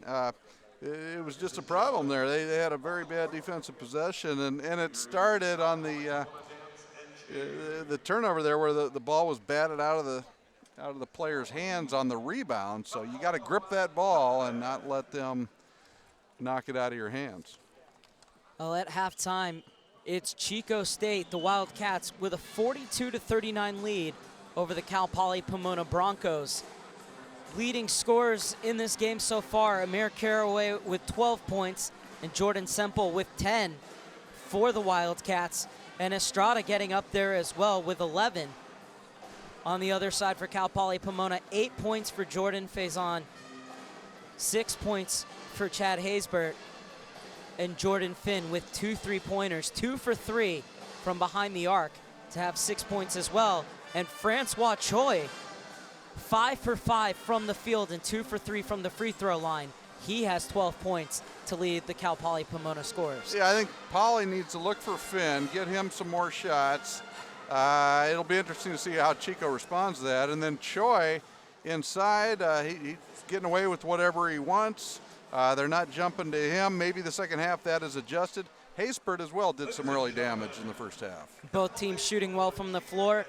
it was just a problem there. They had a very bad defensive possession, and it started on the turnover there where the ball was batted out of the player's hands on the rebound. So you got to grip that ball and not let them knock it out of your hands. Well, at halftime, it's Chico State, the Wildcats, with a 42-39 lead over the Cal Poly Pomona Broncos. Leading scorers in this game so far, Amir Caraway with 12 points and Jordan Semple with 10 for the Wildcats, and Estrada getting up there as well with 11. On the other side for Cal Poly Pomona, 8 points for Jordan Faison, 6 points for Chad Haysbert, and Jordan Finn with 2 3-pointers, 2 for 3 from behind the arc to have 6 points as well. And Francois Choi, 5 for 5 from the field and 2 for 3 from the free throw line. He has 12 points to lead the Cal Poly Pomona scorers. Yeah, I think Poly needs to look for Finn, get him some more shots. It'll be interesting to see how Chico responds to that. And then Choi inside, he's getting away with whatever he wants. They're not jumping to him. Maybe the second half that is adjusted. Haysbert as well did some early damage in the first half. Both teams shooting well from the floor.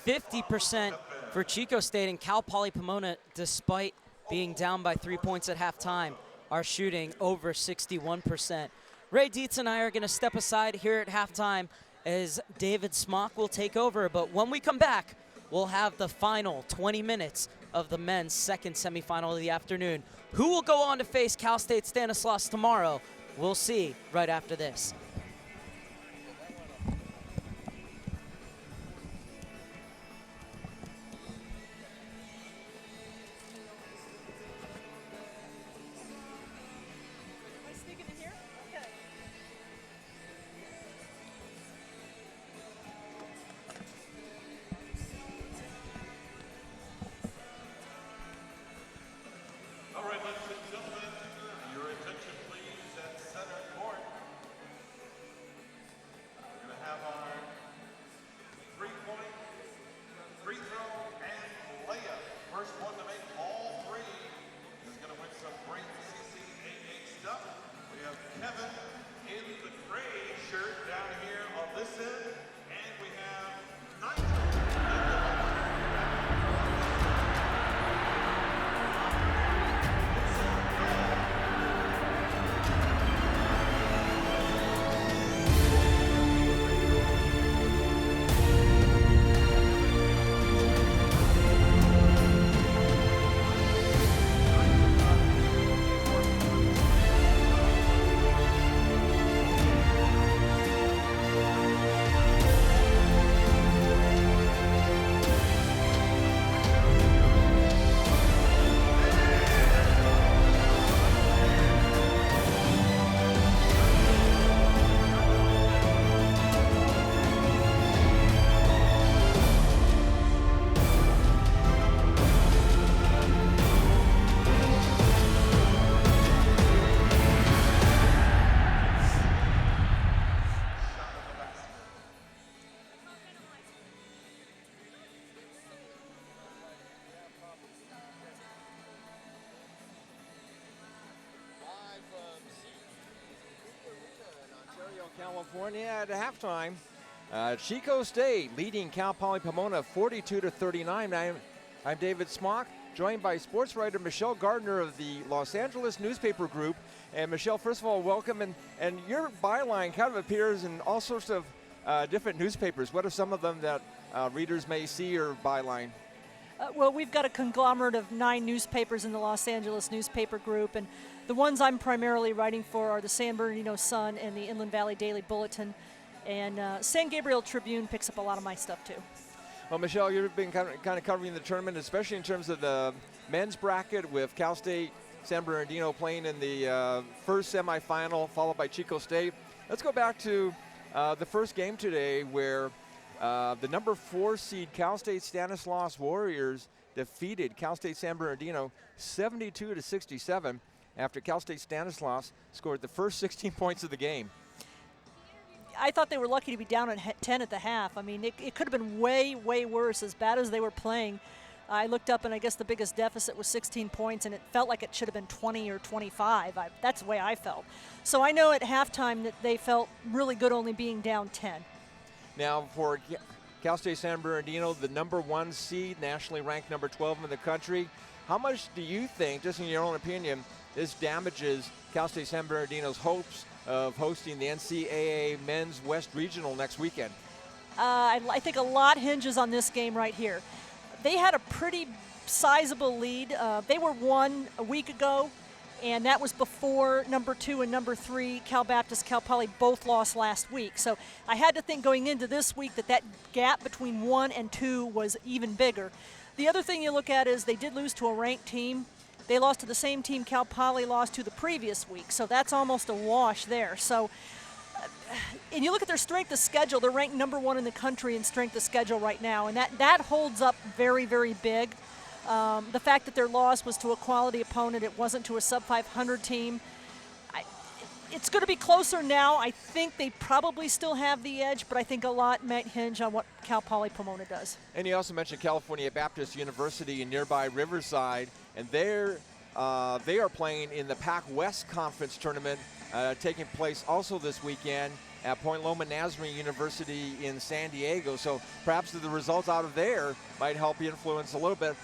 50% for Chico State, and Cal Poly Pomona, despite being down by 3 points at halftime, are shooting over 61%. Ray Dietz and I are going to step aside here at halftime as David Smock will take over. But when we come back, we'll have the final 20 minutes of the men's second semifinal of the afternoon. Who will go on to face Cal State Stanislaus tomorrow? We'll see right after this. All right, ladies and gentlemen, your attention please at center court. We're going to have our three-point, free throw, and layup. First one to make all three is going to win some great CCAA stuff. We have Kevin in the gray shirt down here on this end, and we have Nigel in the California at halftime. Chico State leading Cal Poly Pomona 42-39. I'm David Smock, joined by sports writer Michelle Gardner of the Los Angeles newspaper group. And Michelle, first of all, welcome. And your byline kind of appears in all sorts of different newspapers. What are some of them that readers may see your byline? Well, we've got a conglomerate of 9 newspapers in the Los Angeles newspaper group, and the ones I'm primarily writing for are the San Bernardino Sun and the Inland Valley Daily Bulletin, and San Gabriel Tribune picks up a lot of my stuff too. Well, Michelle, you've been kind of covering the tournament, especially in terms of the men's bracket with Cal State San Bernardino playing in the first semifinal, followed by Chico State. Let's go back to the first game today where the number 4 seed Cal State Stanislaus Warriors defeated Cal State San Bernardino 72-67 after Cal State Stanislaus scored the first 16 points of the game. I thought they were lucky to be down at 10 at the half. I mean, it could have been way, way worse, as bad as they were playing. I looked up, and I guess the biggest deficit was 16 points, and it felt like it should have been 20 or 25. That's the way I felt. So I know at halftime that they felt really good only being down 10. Now for Cal State San Bernardino, the #1 seed, nationally ranked number 12 in the country, how much do you think, just in your own opinion, this damages Cal State San Bernardino's hopes of hosting the NCAA Men's West Regional next weekend? I think a lot hinges on this game right here. They had a pretty sizable lead. They were won a week ago, and that was before number 2 and number 3, Cal Baptist, Cal Poly, both lost last week. So I had to think going into this week that gap between 1 and 2 was even bigger. The other thing you look at is they did lose to a ranked team. They lost to the same team Cal Poly lost to the previous week, so that's almost a wash there. So, and you look at their strength of schedule, they're ranked #1 in the country in strength of schedule right now, and that holds up very, very big. The fact that their loss was to a quality opponent, it wasn't to a sub-500 team. It's going to be closer now. I think they probably still have the edge, but I think a lot might hinge on what Cal Poly Pomona does. And you also mentioned California Baptist University in nearby Riverside, and they are playing in the Pac West Conference tournament taking place also this weekend at Point Loma Nazarene University in San Diego. So perhaps the results out of there might help influence a little bit,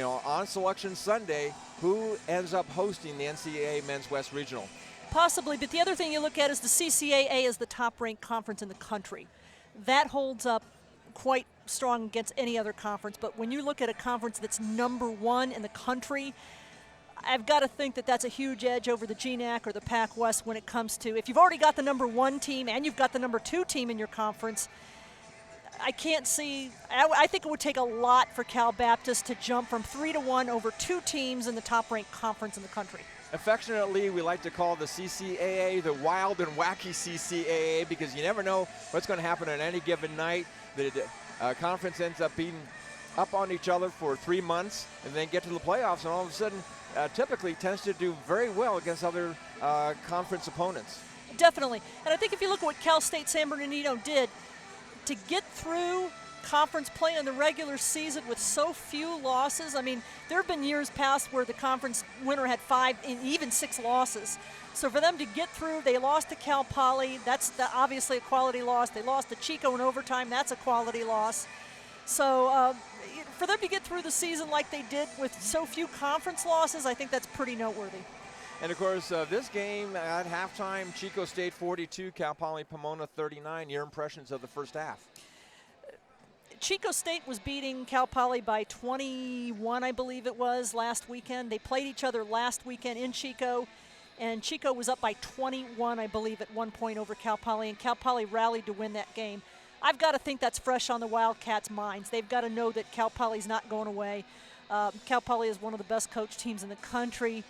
on Selection Sunday, who ends up hosting the NCAA Men's West Regional. Possibly, but the other thing you look at is the CCAA is the top-ranked conference in the country. That holds up quite strong against any other conference, but when you look at a conference that's #1 in the country, I've got to think that that's a huge edge over the GNAC or the Pac West when it comes to, if you've already got the #1 team and you've got the #2 team in your conference, I can't see, I think it would take a lot for Cal Baptist to jump from 3-1 over 2 teams in the top-ranked conference in the country. Affectionately, we like to call the CCAA the wild and wacky CCAA because you never know what's going to happen on any given night. The conference ends up beating up on each other for 3 months and then get to the playoffs, and all of a sudden typically tends to do very well against other conference opponents. Definitely. And I think if you look at what Cal State San Bernardino did, to get through conference play in the regular season with so few losses. I mean, there have been years past where the conference winner had 5 and even 6 losses. So for them to get through, they lost to Cal Poly. That's obviously a quality loss. They lost to Chico in overtime. That's a quality loss. So for them to get through the season like they did with so few conference losses, I think that's pretty noteworthy. And of course, this game at halftime, Chico State 42, Cal Poly Pomona 39. Your impressions of the first half? Chico State was beating Cal Poly by 21, I believe it was, last weekend. They played each other last weekend in Chico, and Chico was up by 21, I believe, at one point over Cal Poly, and Cal Poly rallied to win that game. I've got to think that's fresh on the Wildcats' minds. They've got to know that Cal Poly's not going away. Cal Poly is one of the best coached teams in the country.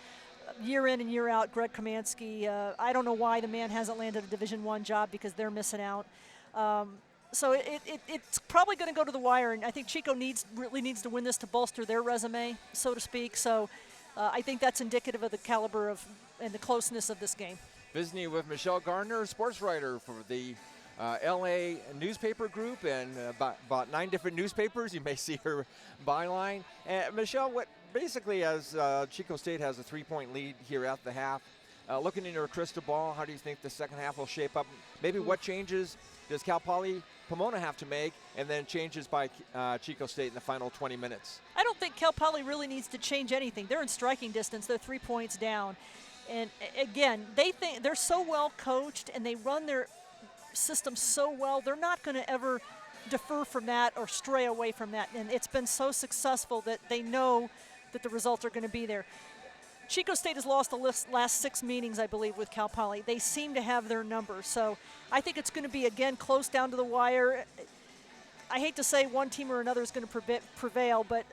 Year in and year out, Greg Kamansky, I don't know why the man hasn't landed a Division I job because they're missing out. So it's probably going to go to the wire, and I think Chico really needs to win this to bolster their resume, so to speak. So I think that's indicative of the caliber of and the closeness of this game. Visiting with Michelle Gardner, sports writer for the LA newspaper group and about 9 different newspapers. You may see her byline. And Michelle, what basically as Chico State has a 3-point lead here at the half, looking into her crystal ball, how do you think the second half will shape up? Maybe what changes does Cal Poly Pomona have to make, and then changes by Chico State in the final 20 minutes? I don't think Cal Poly really needs to change anything. They're in striking distance. They're 3 points down. And again, they think they're so well coached and they run their system so well, they're not going to ever defer from that or stray away from that. And it's been so successful that they know that the results are going to be there. Chico State has lost the last 6 meetings, I believe, with Cal Poly. They seem to have their number. So I think it's going to be, again, close down to the wire. I hate to say one team or another is going to prevail, but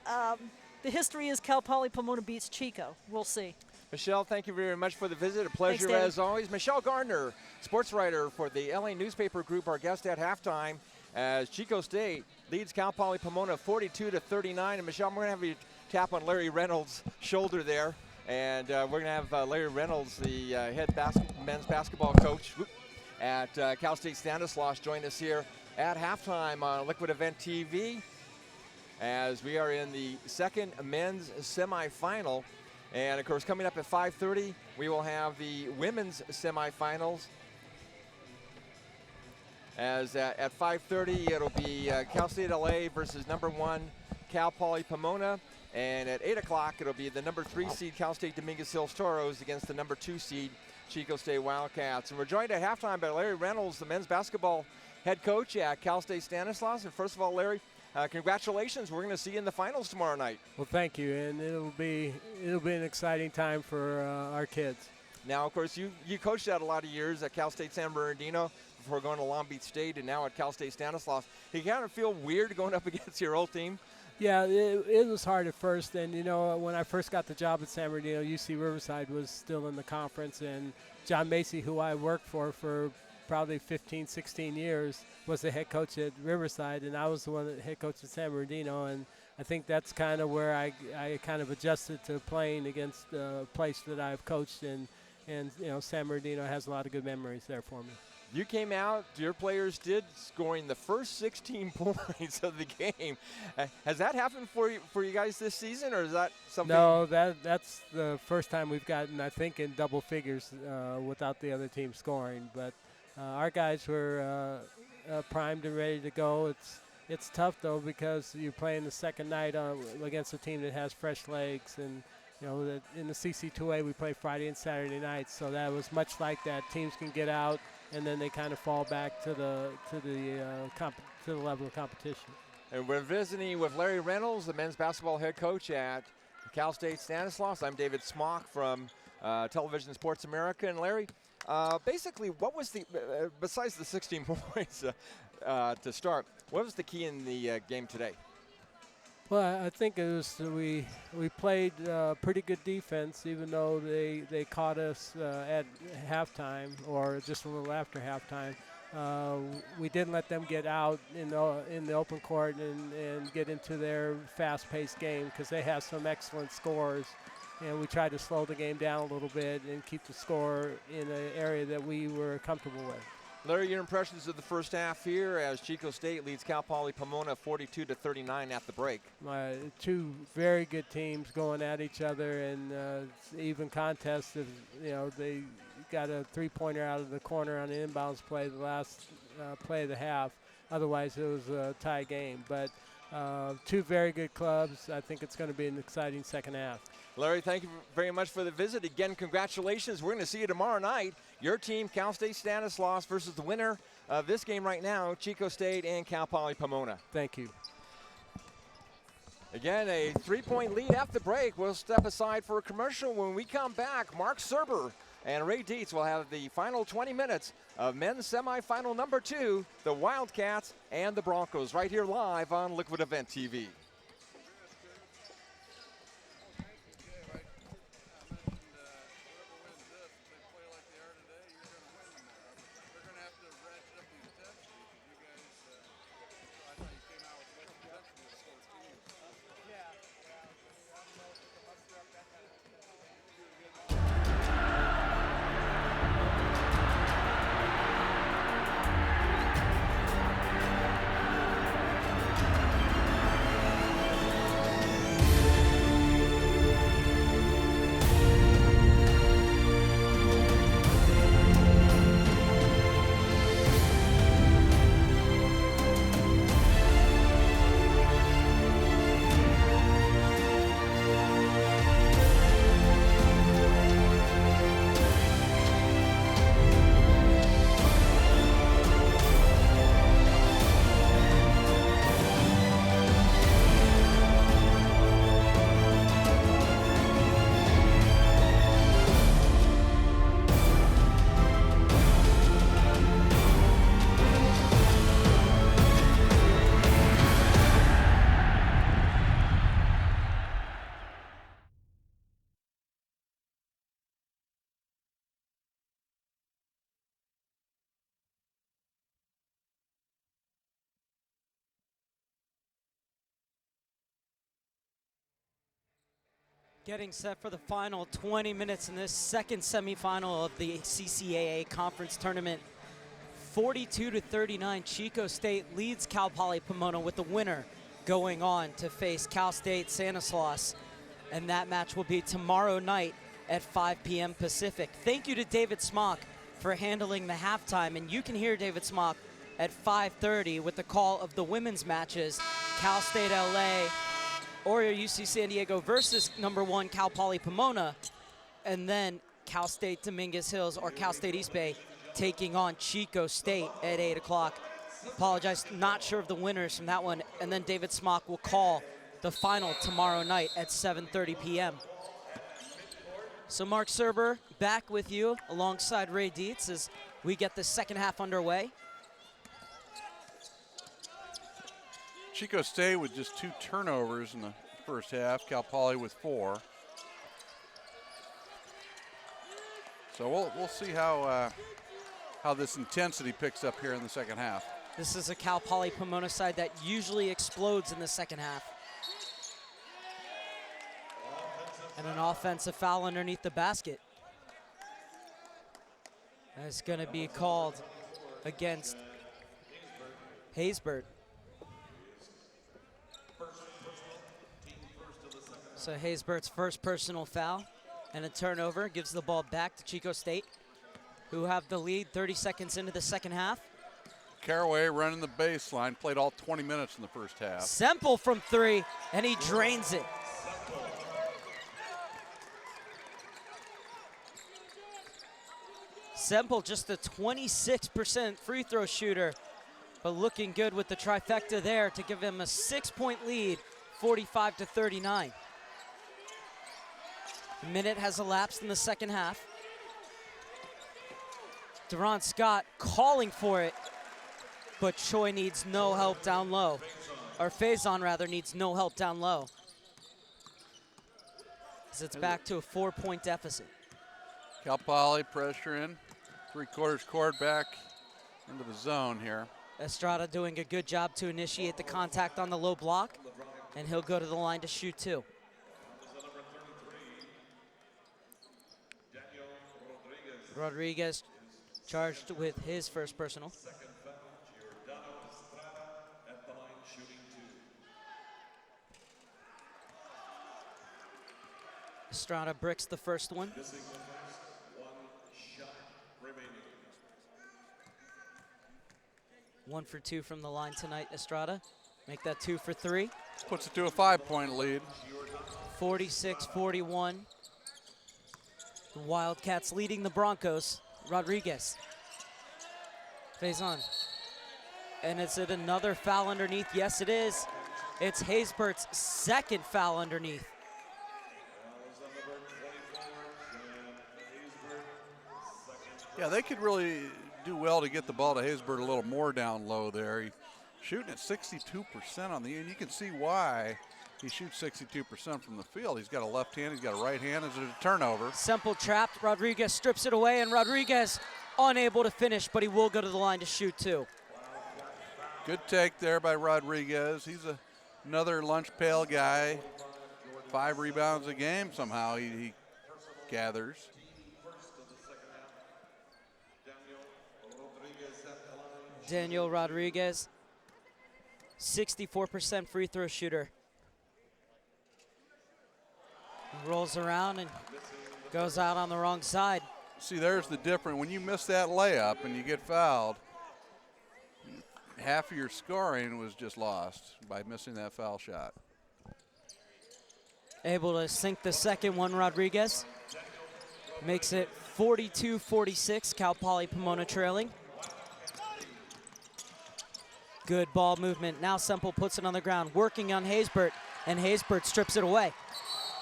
the history is Cal Poly Pomona beats Chico. We'll see. Michelle, thank you very much for the visit. A pleasure as always. Michelle Gardner, sports writer for the LA newspaper group, our guest at halftime as Chico State leads Cal Poly Pomona 42-39. And Michelle, we're going to have you tap on Larry Reynolds' shoulder there. And we're going to have Larry Reynolds, the head men's basketball coach at Cal State Stanislaus, join us here at halftime on Liquid Event TV. as we are in the second men's semifinal. And of course, coming up at 5:30, we will have the women's semifinals. As at 5:30, it'll be Cal State LA versus number 1 Cal Poly Pomona. And at 8 o'clock, it'll be the number 3 seed Cal State Dominguez Hills Toros against the number 2 seed Chico State Wildcats. And we're joined at halftime by Larry Reynolds, the men's basketball head coach at Cal State Stanislaus. And first of all, Larry, congratulations. We're going to see you in the finals tomorrow night. Well, thank you, and it'll be an exciting time for our kids. Now, of course, you coached out a lot of years at Cal State San Bernardino before going to Long Beach State, and now at Cal State Stanislaus. You kind of feel weird going up against your old team? Yeah, it was hard at first, and when I first got the job at San Bernardino, UC Riverside was still in the conference, and John Macy, who I worked for probably 15, 16 years, was the head coach at Riverside, and I was the one that head coach at San Bernardino, and I think that's kind of where I kind of adjusted to playing against a place that I've coached, and San Bernardino has a lot of good memories there for me. You came out, your players did, scoring the first 16 points of the game. Has that happened for you guys this season, or is that something? No, that's the first time we've gotten, I think, in double figures without the other team scoring. But our guys were primed and ready to go. It's tough, though, because you're playing the second night against a team that has fresh legs. And, in the CC2A, we play Friday and Saturday nights, so that was much like that. Teams can get out, and then they kind of fall back to the level of competition. And we're visiting with Larry Reynolds, the men's basketball head coach at Cal State Stanislaus. I'm David Smock from Television Sports America. And Larry, basically, what was the besides the 16 points to start? What was the key in the game today? Well, I think it was we played pretty good defense, even though they caught us at halftime or just a little after halftime. We didn't let them get out in the open court and get into their fast-paced game because they have some excellent scores. And we tried to slow the game down a little bit and keep the score in an area that we were comfortable with. Larry, your impressions of the first half here as Chico State leads Cal Poly Pomona 42-39 at the break. Two very good teams going at each other, and even contest. They got a three-pointer out of the corner on the inbounds play the last play of the half. Otherwise, it was a tie game. But two very good clubs. I think it's going to be an exciting second half. Larry, thank you very much for the visit. Again, congratulations. We're going to see you tomorrow night. Your team, Cal State Stanislaus, versus the winner of this game right now, Chico State and Cal Poly Pomona. Thank you. Again, a three-point lead after the break. We'll step aside for a commercial. When we come back, Mark Serber and Ray Dietz will have the final 20 minutes of men's semifinal number 2, the Wildcats and the Broncos, right here live on Liquid Event TV. Getting set for the final 20 minutes in this second semifinal of the CCAA conference tournament. 42-39, Chico State leads Cal Poly Pomona with the winner, going on to face Cal State Stanislaus, and that match will be tomorrow night at 5 p.m. Pacific. Thank you to David Smock for handling the halftime, and you can hear David Smock at 5:30 with the call of the women's matches, Cal State LA, Oreo UC San Diego versus #1 Cal Poly Pomona, and then Cal State Dominguez Hills or Cal State East Bay taking on Chico State at 8 o'clock. Apologize, not sure of the winners from that one. And then David Smock will call the final tomorrow night at 7:30 p.m. So Mark Serber back with you alongside Ray Dietz as we get the second half underway. Chico State with just 2 turnovers in the first half. Cal Poly with 4. So we'll see how this intensity picks up here in the second half. This is a Cal Poly Pomona side that usually explodes in the second half. And an offensive foul underneath the basket. That's going to be called against Haysbert. So Haysbert's first personal foul and a turnover gives the ball back to Chico State, who have the lead 30 seconds into the second half. Caraway running the baseline, played all 20 minutes in the first half. Semple from 3, and he drains it. Semple just a 26% free throw shooter, but looking good with the trifecta there to give him a 6-point lead, 45-39. A minute has elapsed in the second half. Deron Scott calling for it, but Choi needs no help down low. Or Faison, rather, needs no help down low. As it's back to a 4-point deficit. Cal Poly pressure in. 3/4 court back into the zone here. Estrada doing a good job to initiate the contact on the low block, and he'll go to the line to shoot 2. Rodriguez charged with his first personal. Estrada bricks the first one. 1 for 2 from the line tonight, Estrada. Make that 2 for 3. Puts it to a 5-point lead. 46-41. The Wildcats leading the Broncos. Rodriguez. Faison. And is it another foul underneath? Yes, it is. It's Haysbert's second foul underneath. Yeah, they could really do well to get the ball to Haysbert a little more down low there. He's shooting at 62% on the end. You can see why he shoots 62% from the field. He's got a left hand, he's got a right hand. Is it a turnover? Semple trapped. Rodriguez strips it away, and Rodriguez unable to finish, but he will go to the line to shoot 2. Good take there by Rodriguez. He's another lunch pail guy. 5 rebounds a game somehow he gathers. Daniel Rodriguez, 64% free throw shooter. He rolls around and goes out on the wrong side. See, there's the difference. When you miss that layup and you get fouled, half of your scoring was just lost by missing that foul shot. Able to sink the second one, Rodriguez. Makes it 42-46, Cal Poly Pomona trailing. Good ball movement. Now Semple puts it on the ground, working on Haysbert, and Haysbert strips it away.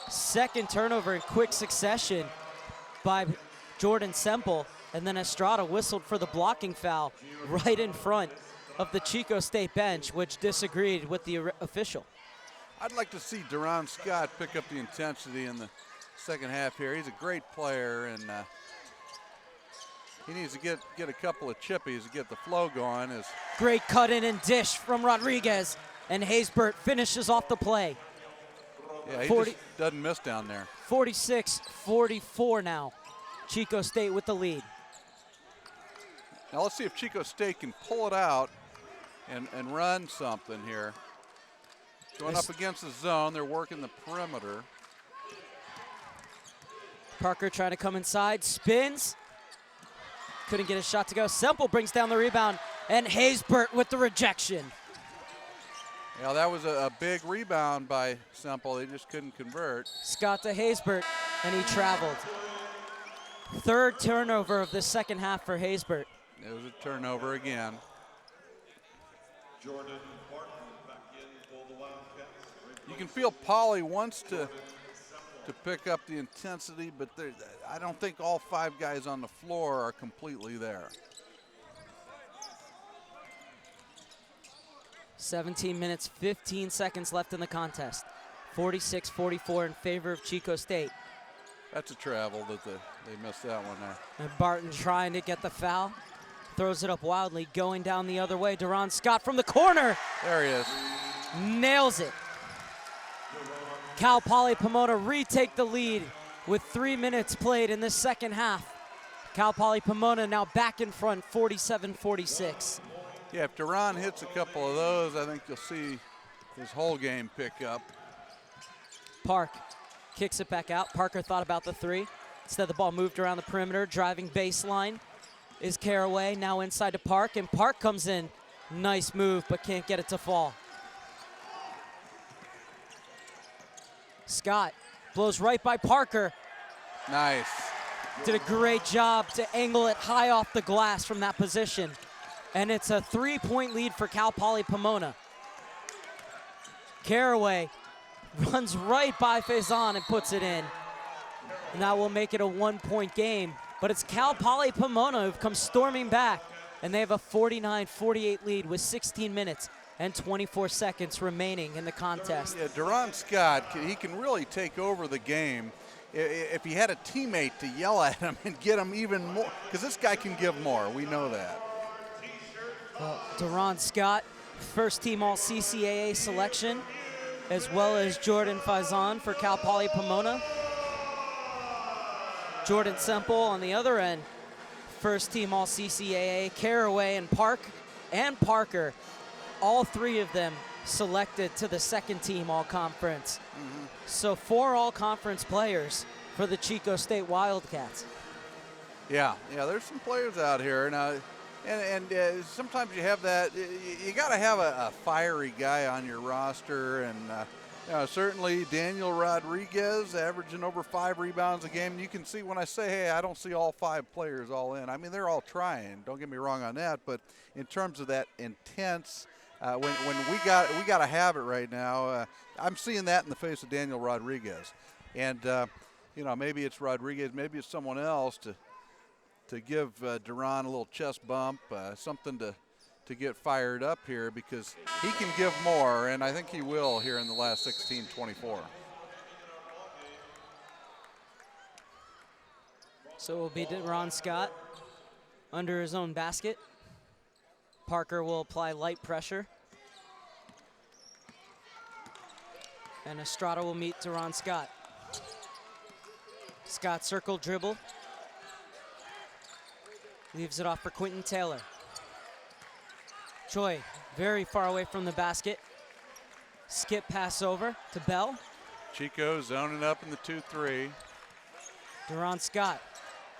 Second turnover in quick succession by Jordan Semple, and then Estrada whistled for the blocking foul right in front of the Chico State bench, which disagreed with the official. I'd like to see Deron Scott pick up the intensity in the second half here. He's a great player, and he needs to get a couple of chippies to get the flow going. Great cut in and dish from Rodriguez, and Haysbert finishes off the play. Yeah, he just doesn't miss down there. 46-44 now. Chico State with the lead. Now let's see if Chico State can pull it out and run something here. Going up against the zone, they're working the perimeter. Parker trying to come inside, spins. Couldn't get a shot to go. Semple brings down the rebound, and Haysbert with the rejection. Yeah, that was a big rebound by Semple. They just couldn't convert. Scott to Haysbert, and he traveled. Third turnover of the second half for Haysbert. It was a turnover again. Jordan Martin back in for the Wildcats. You can feel Poly wants to pick up the intensity, but I don't think all 5 guys on the floor are completely there. 17 minutes, 15 seconds left in the contest. 46-44 in favor of Chico State. That's a travel that they missed that one there. And Barton trying to get the foul. Throws it up wildly, going down the other way. Deron Scott from the corner. There he is. Nails it. Cal Poly Pomona retake the lead with 3 minutes played in the second half. Cal Poly Pomona now back in front, 47-46. Yeah, if Duran hits a couple of those, I think you'll see his whole game pick up. Park kicks it back out. Parker thought about the 3. Instead, the ball moved around the perimeter. Driving baseline is Caraway, now inside to Park, and Park comes in. Nice move, but can't get it to fall. Scott blows right by Parker. Nice. Did a great job to angle it high off the glass from that position. And it's a 3-point lead for Cal Poly Pomona. Caraway runs right by Faison and puts it in. And that will make it a 1-point game. But it's Cal Poly Pomona who've come storming back. And they have a 49-48 lead with 16 minutes and 24 seconds remaining in the contest. Yeah, Duran Scott, he can really take over the game if he had a teammate to yell at him and get him even more, because this guy can give more. We know that. Deron Scott, first team all CCAA selection, as well as Jordan Faison for Cal Poly Pomona. Jordan Semple on the other end, first team all CCAA. Caraway and Parker, all 3 of them selected to the second team all conference. So 4 all conference players for the Chico State Wildcats. Yeah, there's some players out here now. And sometimes you have that, you got to have a fiery guy on your roster. And certainly Daniel Rodriguez averaging over 5 rebounds a game. You can see when I say, hey, I don't see all 5 players all in. I mean, they're all trying. Don't get me wrong on that. But in terms of that intense, when we got to have it right now, I'm seeing that in the face of Daniel Rodriguez. And, maybe it's Rodriguez, maybe it's someone else to give Duran a little chest bump, something to get fired up here, because he can give more, and I think he will here in the last 16-24. So it will be Deron Scott under his own basket. Parker will apply light pressure. And Estrada will meet Deron Scott. Scott circle dribble. Leaves it off for Quentin Taylor. Choi very far away from the basket. Skip pass over to Bell. Chico zoning up in the 2-3. Deron Scott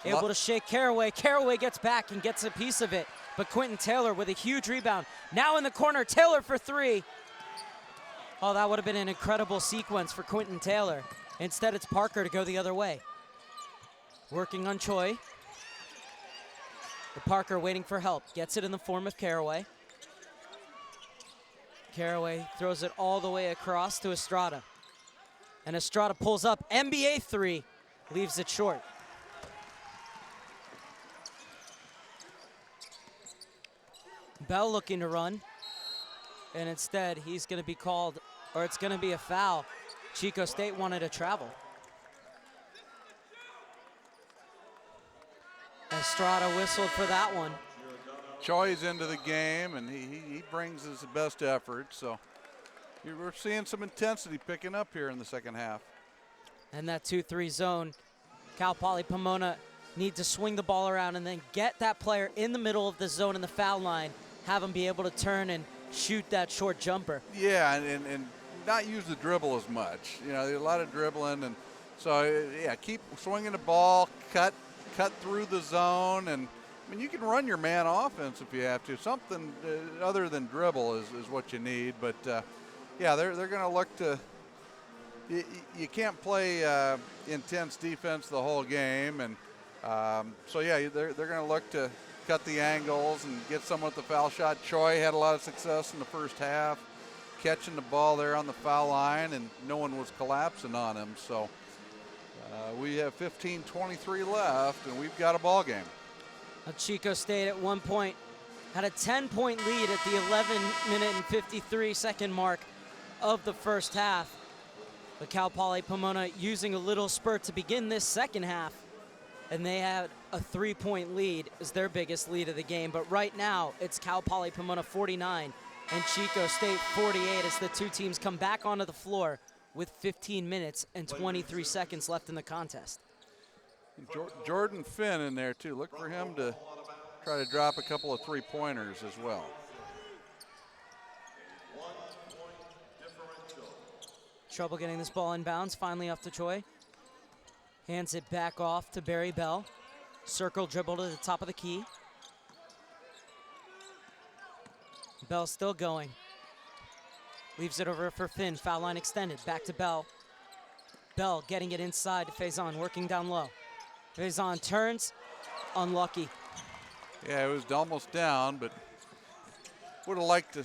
able to shake Caraway. Caraway gets back and gets a piece of it. But Quentin Taylor with a huge rebound. Now in the corner, Taylor for 3. Oh, that would have been an incredible sequence for Quentin Taylor. Instead, it's Parker to go the other way. Working on Choi. Parker waiting for help. Gets it in the form of Caraway. Caraway throws it all the way across to Estrada. And Estrada pulls up. NBA 3. Leaves it short. Bell looking to run. And instead, he's going to be called, or it's going to be a foul. Chico State wanted a travel. Estrada whistled for that one. Choi's into the game, and he brings his best effort. So we're seeing some intensity picking up here in the second half. And that 2-3 zone, Cal Poly Pomona need to swing the ball around and then get that player in the middle of the zone in the foul line, have him be able to turn and shoot that short jumper. Yeah, and not use the dribble as much. You know, there's a lot of dribbling, and so yeah, keep swinging the ball, cut through the zone, and I mean you can run your man offense if you have to. Something other than dribble is what you need. But yeah, they're going to look to. You can't play intense defense the whole game, and so yeah, they're going to look to cut the angles and get someone with the foul shot. Choi had a lot of success in the first half, catching the ball there on the foul line, and no one was collapsing on him. So we have 15:23 left, and we've got a ball game. Now Chico State at one point had a 10-point lead at the 11-minute and 53-second mark of the first half. But Cal Poly Pomona using a little spurt to begin this second half, and they had a 3-point lead as their biggest lead of the game. But right now, it's Cal Poly Pomona 49 and Chico State 48 as the two teams come back onto the floor with 15 minutes and 23 seconds left in the contest. Jordan Finn in there too. Look for him to try to drop a couple of three-pointers as well. Trouble getting this ball in bounds, finally off to Choi. Hands it back off to Barry Bell. Circle dribble to the top of the key. Bell still going. Leaves it over for Finn, foul line extended, back to Bell. Bell getting it inside to Faison, working down low. Faison turns, unlucky. Yeah, it was almost down, but would have liked to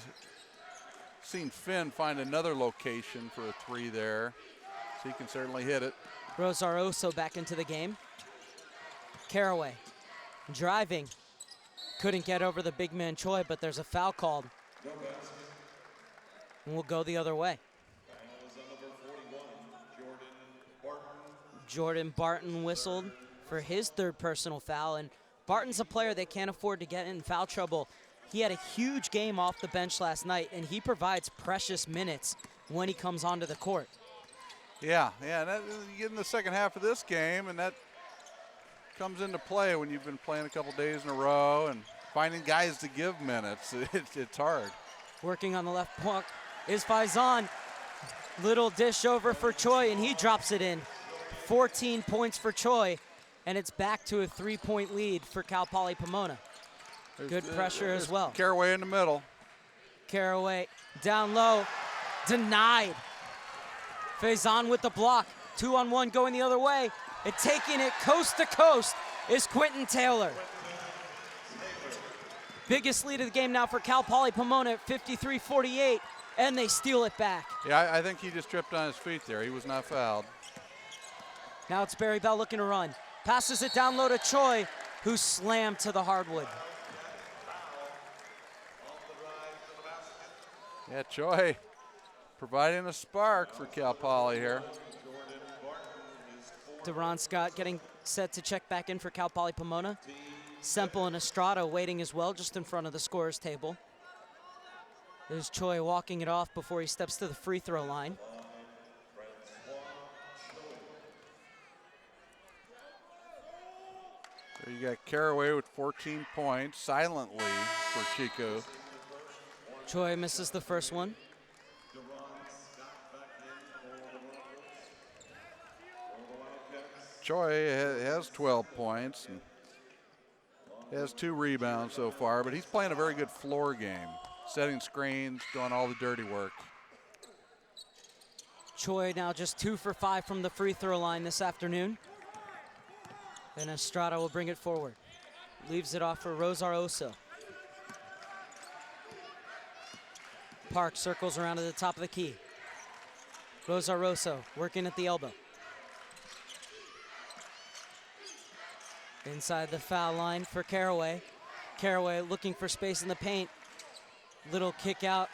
seen Finn find another location for a three there, so he can certainly hit it. Rosaroso back into the game. Caraway driving. Couldn't get over the big man Choi, but there's a foul called. And we'll go the other way. Jordan Barton whistled for his third personal foul, and Barton's a player that can't afford to get in foul trouble. He had a huge game off the bench last night, and he provides precious minutes when he comes onto the court. Yeah, that, you get in the second half of this game, and that comes into play when you've been playing a couple days in a row and finding guys to give minutes. It's hard. Working on the left puck is Faison. Little dish over for Choi, and he drops it in. 14 points for Choi, and it's back to a 3-point lead for Cal Poly Pomona. Good pressure as well. Caraway in the middle. Caraway down low, denied. Faison with the block. 2-on-1 going the other way. And taking it coast to coast is Quentin Taylor. Biggest lead of the game now for Cal Poly Pomona at 53-48, and they steal it back. Yeah, I think he just tripped on his feet there. He was not fouled. Now it's Barry Bell looking to run. Passes it down low to Choi, who slammed to the hardwood. Yeah, Choi providing a spark for Cal Poly here. Deron Scott getting set to check back in for Cal Poly Pomona. Semple and Estrada waiting as well, just in front of the scorer's table. There's Choi walking it off before he steps to the free throw line. There you got Caraway with 14 points, silently for Chico. Choi misses the first one. Choi has 12 points and has 2 rebounds so far, but he's playing a very good floor game, setting screens, doing all the dirty work. Choi now just 2 for 5 from the free throw line this afternoon. And Estrada will bring it forward. Leaves it off for Rosaroso. Park circles around to the top of the key. Rosaroso working at the elbow. Inside the foul line for Caraway. Caraway looking for space in the paint. Little kick out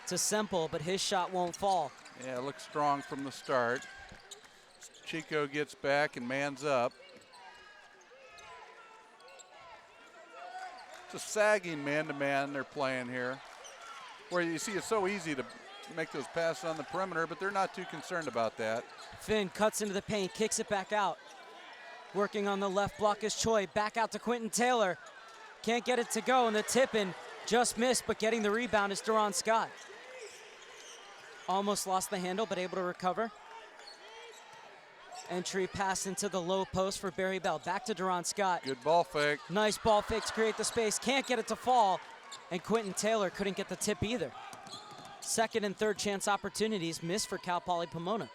to Semple, but his shot won't fall. Yeah, it looks strong from the start. Chico gets back and mans up. It's a sagging man-to-man they're playing here. Where you see it's so easy to make those passes on the perimeter, but they're not too concerned about that. Finn cuts into the paint, kicks it back out. Working on the left block is Choi. Back out to Quentin Taylor. Can't get it to go, and the tip-in just missed, but getting the rebound is Deron Scott. Almost lost the handle, but able to recover. Entry pass into the low post for Barry Bell. Back to Duran Scott. Good ball fake. Nice ball fake to create the space. Can't get it to fall. And Quentin Taylor couldn't get the tip either. Second and third chance opportunities missed for Cal Poly Pomona.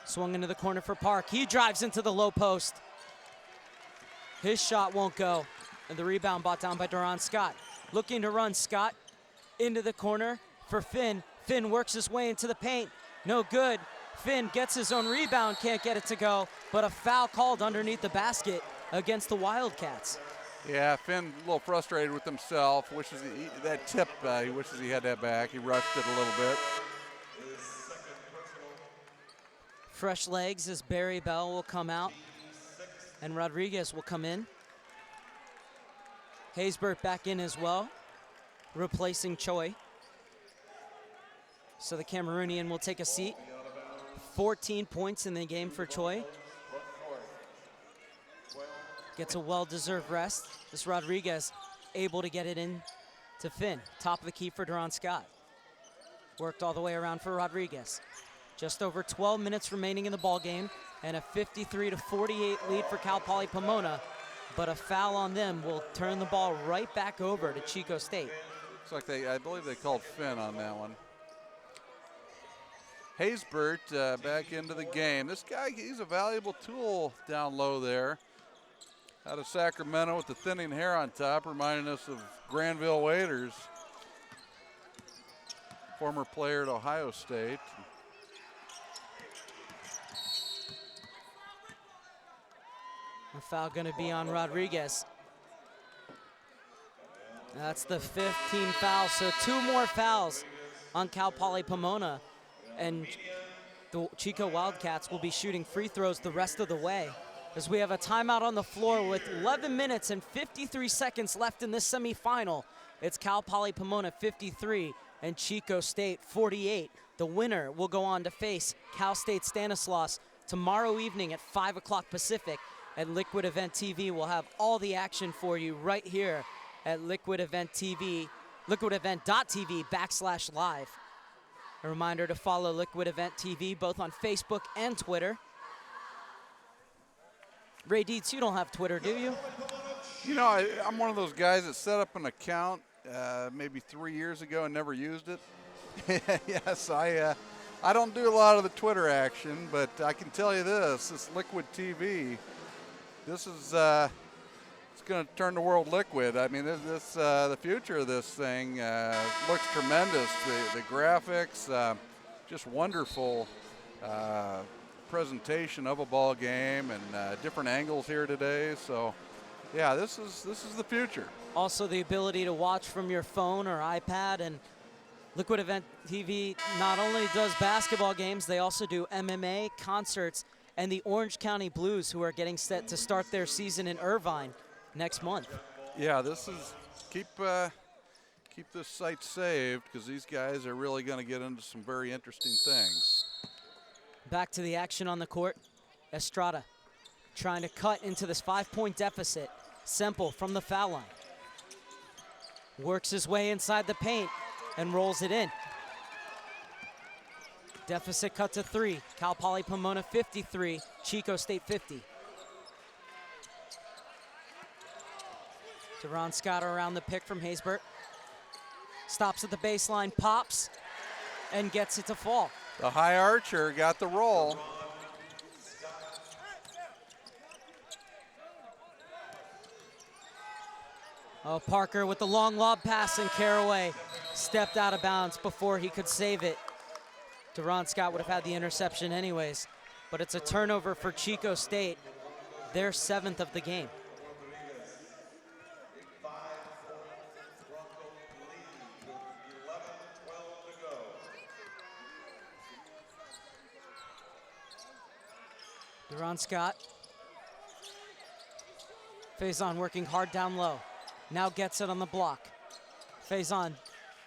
Swung into the corner for Park. He drives into the low post. His shot won't go. And the rebound brought down by Duran Scott. Looking to run Scott into the corner for Finn. Finn works his way into the paint. No good. Finn gets his own rebound, can't get it to go, but a foul called underneath the basket against the Wildcats. Yeah, Finn a little frustrated with himself. Wishes that tip, he wishes he had that back. He rushed it a little bit. Fresh legs as Barry Bell will come out and Rodriguez will come in. Haysbert back in as well, replacing Choi. So the Cameroonian will take a seat. 14 points in the game for Choi. Gets a well-deserved rest. This Rodriguez able to get it in to Finn. Top of the key for Duran Scott. Worked all the way around for Rodriguez. Just over 12 minutes remaining in the ball game and a 53-48 lead for Cal Poly Pomona. But a foul on them will turn the ball right back over to Chico State. Looks like I believe they called Finn on that one. Haysbert back into the game. This guy, he's a valuable tool down low there. Out of Sacramento with the thinning hair on top, reminding us of Granville Waiters. Former player at Ohio State. A foul going to be on Rodriguez. That's the 15 foul, so 2 more fouls on Cal Poly Pomona. And the Chico Wildcats will be shooting free throws the rest of the way as we have a timeout on the floor with 11 minutes and 53 seconds left in this semifinal. It's Cal Poly Pomona 53 and Chico State 48. The winner will go on to face Cal State Stanislaus tomorrow evening at 5 o'clock Pacific at Liquid Event TV. We'll have all the action for you right here at Liquid Event TV, liquidevent.tv/live. A reminder to follow Liquid Event TV both on Facebook and Twitter. Ray Dietz, you don't have Twitter, do you? You know, I'm one of those guys that set up an account maybe 3 years ago and never used it. Yes, I don't do a lot of the Twitter action, but I can tell you this Liquid TV, this is it's going to turn the world liquid. I mean, the future of this thing looks tremendous. The graphics, just wonderful presentation of a ball game and different angles here today. So, yeah, this is the future. Also, the ability to watch from your phone or iPad, and Liquid Event TV not only does basketball games, they also do MMA, concerts, and the Orange County Blues, who are getting set to start their season in Irvine next month. Yeah, this is keep this site saved because these guys are really going to get into some very interesting things. Back to the action on the court. Estrada trying to cut into this 5-point deficit. Semple from the foul line. Works his way inside the paint and rolls it in. Deficit cut to 3. Cal Poly Pomona 53, Chico State 50. Duran Scott around the pick from Haysbert. Stops at the baseline, pops, and gets it to fall. The high archer got the roll. Oh, Parker with the long lob pass, and Caraway stepped out of bounds before he could save it. Duran Scott would have had the interception anyways, but it's a turnover for Chico State, their 7th of the game. Duran Scott. Faison working hard down low. Now gets it on the block. Faison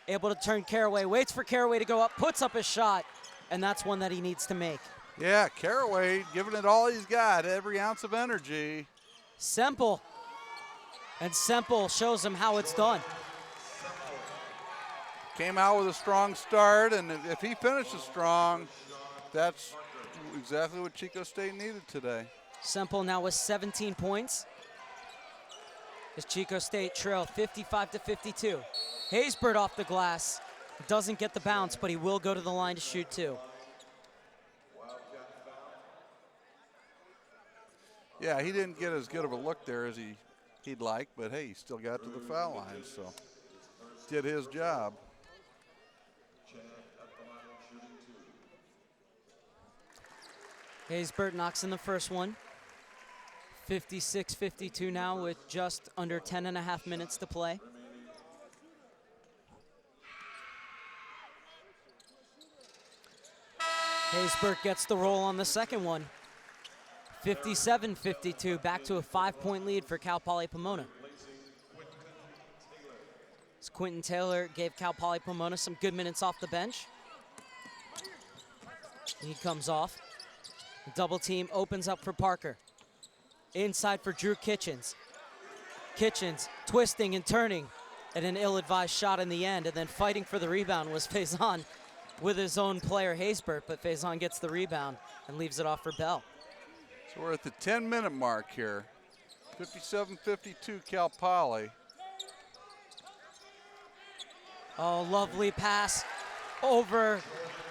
able to turn Caraway, waits for Caraway to go up, puts up his shot, and that's one that he needs to make. Yeah, Caraway giving it all he's got, every ounce of energy. Semple. And Semple shows him how it's done. came out with a strong start, and if he finishes strong, that's exactly what Chico State needed today. Semple now with 17 points. As Chico State trail 55-52. Haysbert off the glass. Doesn't get the bounce, but he will go to the line to shoot two. Yeah, he didn't get as good of a look there as he'd like, but hey, he still got to the foul line, so did his job. Haysbert knocks in the first one. 56-52 now with just under 10.5 minutes to play. Haysbert gets the roll on the second one. 57-52, back to a 5-point lead for Cal Poly Pomona. As Quentin Taylor gave Cal Poly Pomona some good minutes off the bench. He comes off. The double team opens up for Parker. Inside for Drew Kitchens. Kitchens twisting and turning, and an ill-advised shot in the end, and then fighting for the rebound was Faison with his own player Haysbert, but Faison gets the rebound and leaves it off for Bell. So we're at the 10-minute mark here. 57-52 Cal Poly. Oh, lovely pass over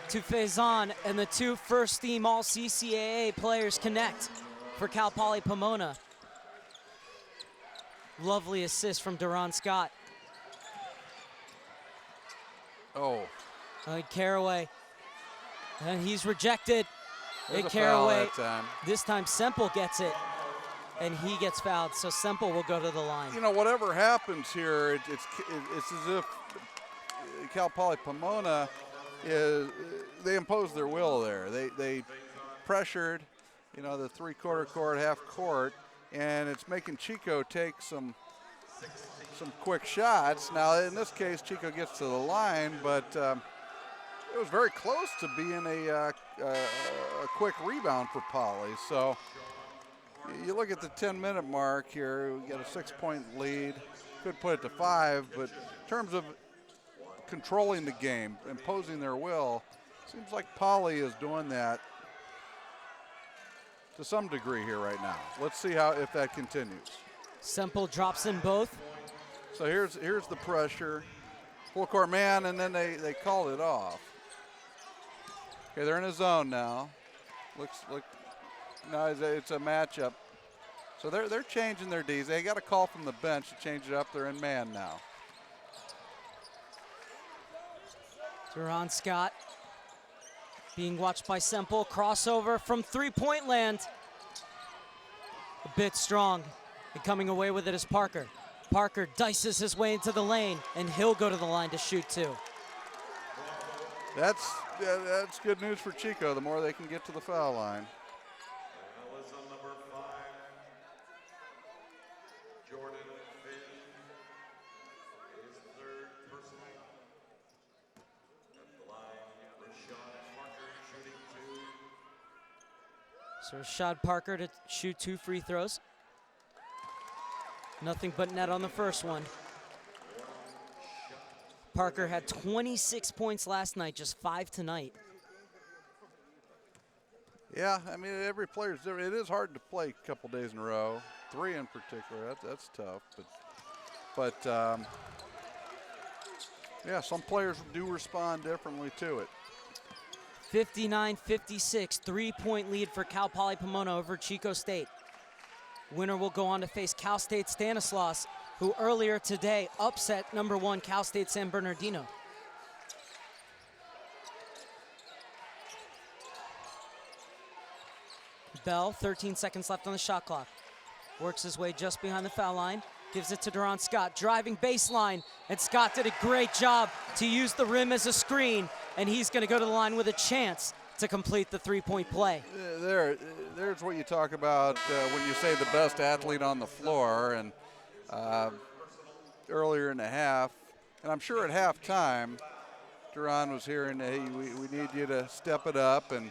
to Faison, and the two first-team All-CCAA players connect for Cal Poly Pomona. Lovely assist from Duran Scott. Oh. Caraway, and he's rejected. There's a Caraway, foul that time. this time Semple gets it, and he gets fouled, so Semple will go to the line. You know, whatever happens here, it's as if Cal Poly Pomona they imposed their will there. They pressured, you know, the three-quarter court, half court, and it's making Chico take some quick shots. Now, in this case, Chico gets to the line, but it was very close to being a quick rebound for Poly. So you look at the 10-minute mark here, we got a 6-point lead. Could put it to 5, but in terms of controlling the game, imposing their will, seems like Poly is doing that to some degree here right now. Let's see if that continues. Semple drops in both. So here's the pressure, full court man, and then they called it off. Okay, they're in a zone now. No, it's a matchup. So they're changing their Ds. They got a call from the bench to change it up. They're in man now. Duran Scott being watched by Semple. Crossover from three-point land. A bit strong. And coming away with it is Parker. Parker dices his way into the lane, and he'll go to the line to shoot two. That's good news for Chico. The more they can get to the foul line. Number 5, Jordan Finn, his third personal. At the line, Rashad Parker shooting two. So Rashad Parker to shoot 2 free throws. Nothing but net on the first one. Parker had 26 points last night, just 5 tonight. Yeah, I mean, every player's different. It is hard to play a couple days in a row, 3 in particular. That's tough. But yeah, some players do respond differently to it. 59-56, 3-point lead for Cal Poly Pomona over Chico State. Winner will go on to face Cal State Stanislaus, who earlier today upset number 1 Cal State San Bernardino. Bell, 13 seconds left on the shot clock. Works his way just behind the foul line, gives it to Duran Scott, driving baseline, and Scott did a great job to use the rim as a screen, and he's gonna go to the line with a chance to complete the 3-point play. There's what you talk about when you say the best athlete on the floor, and earlier in the half, and I'm sure at halftime, Duran was hearing, hey, we need you to step it up, and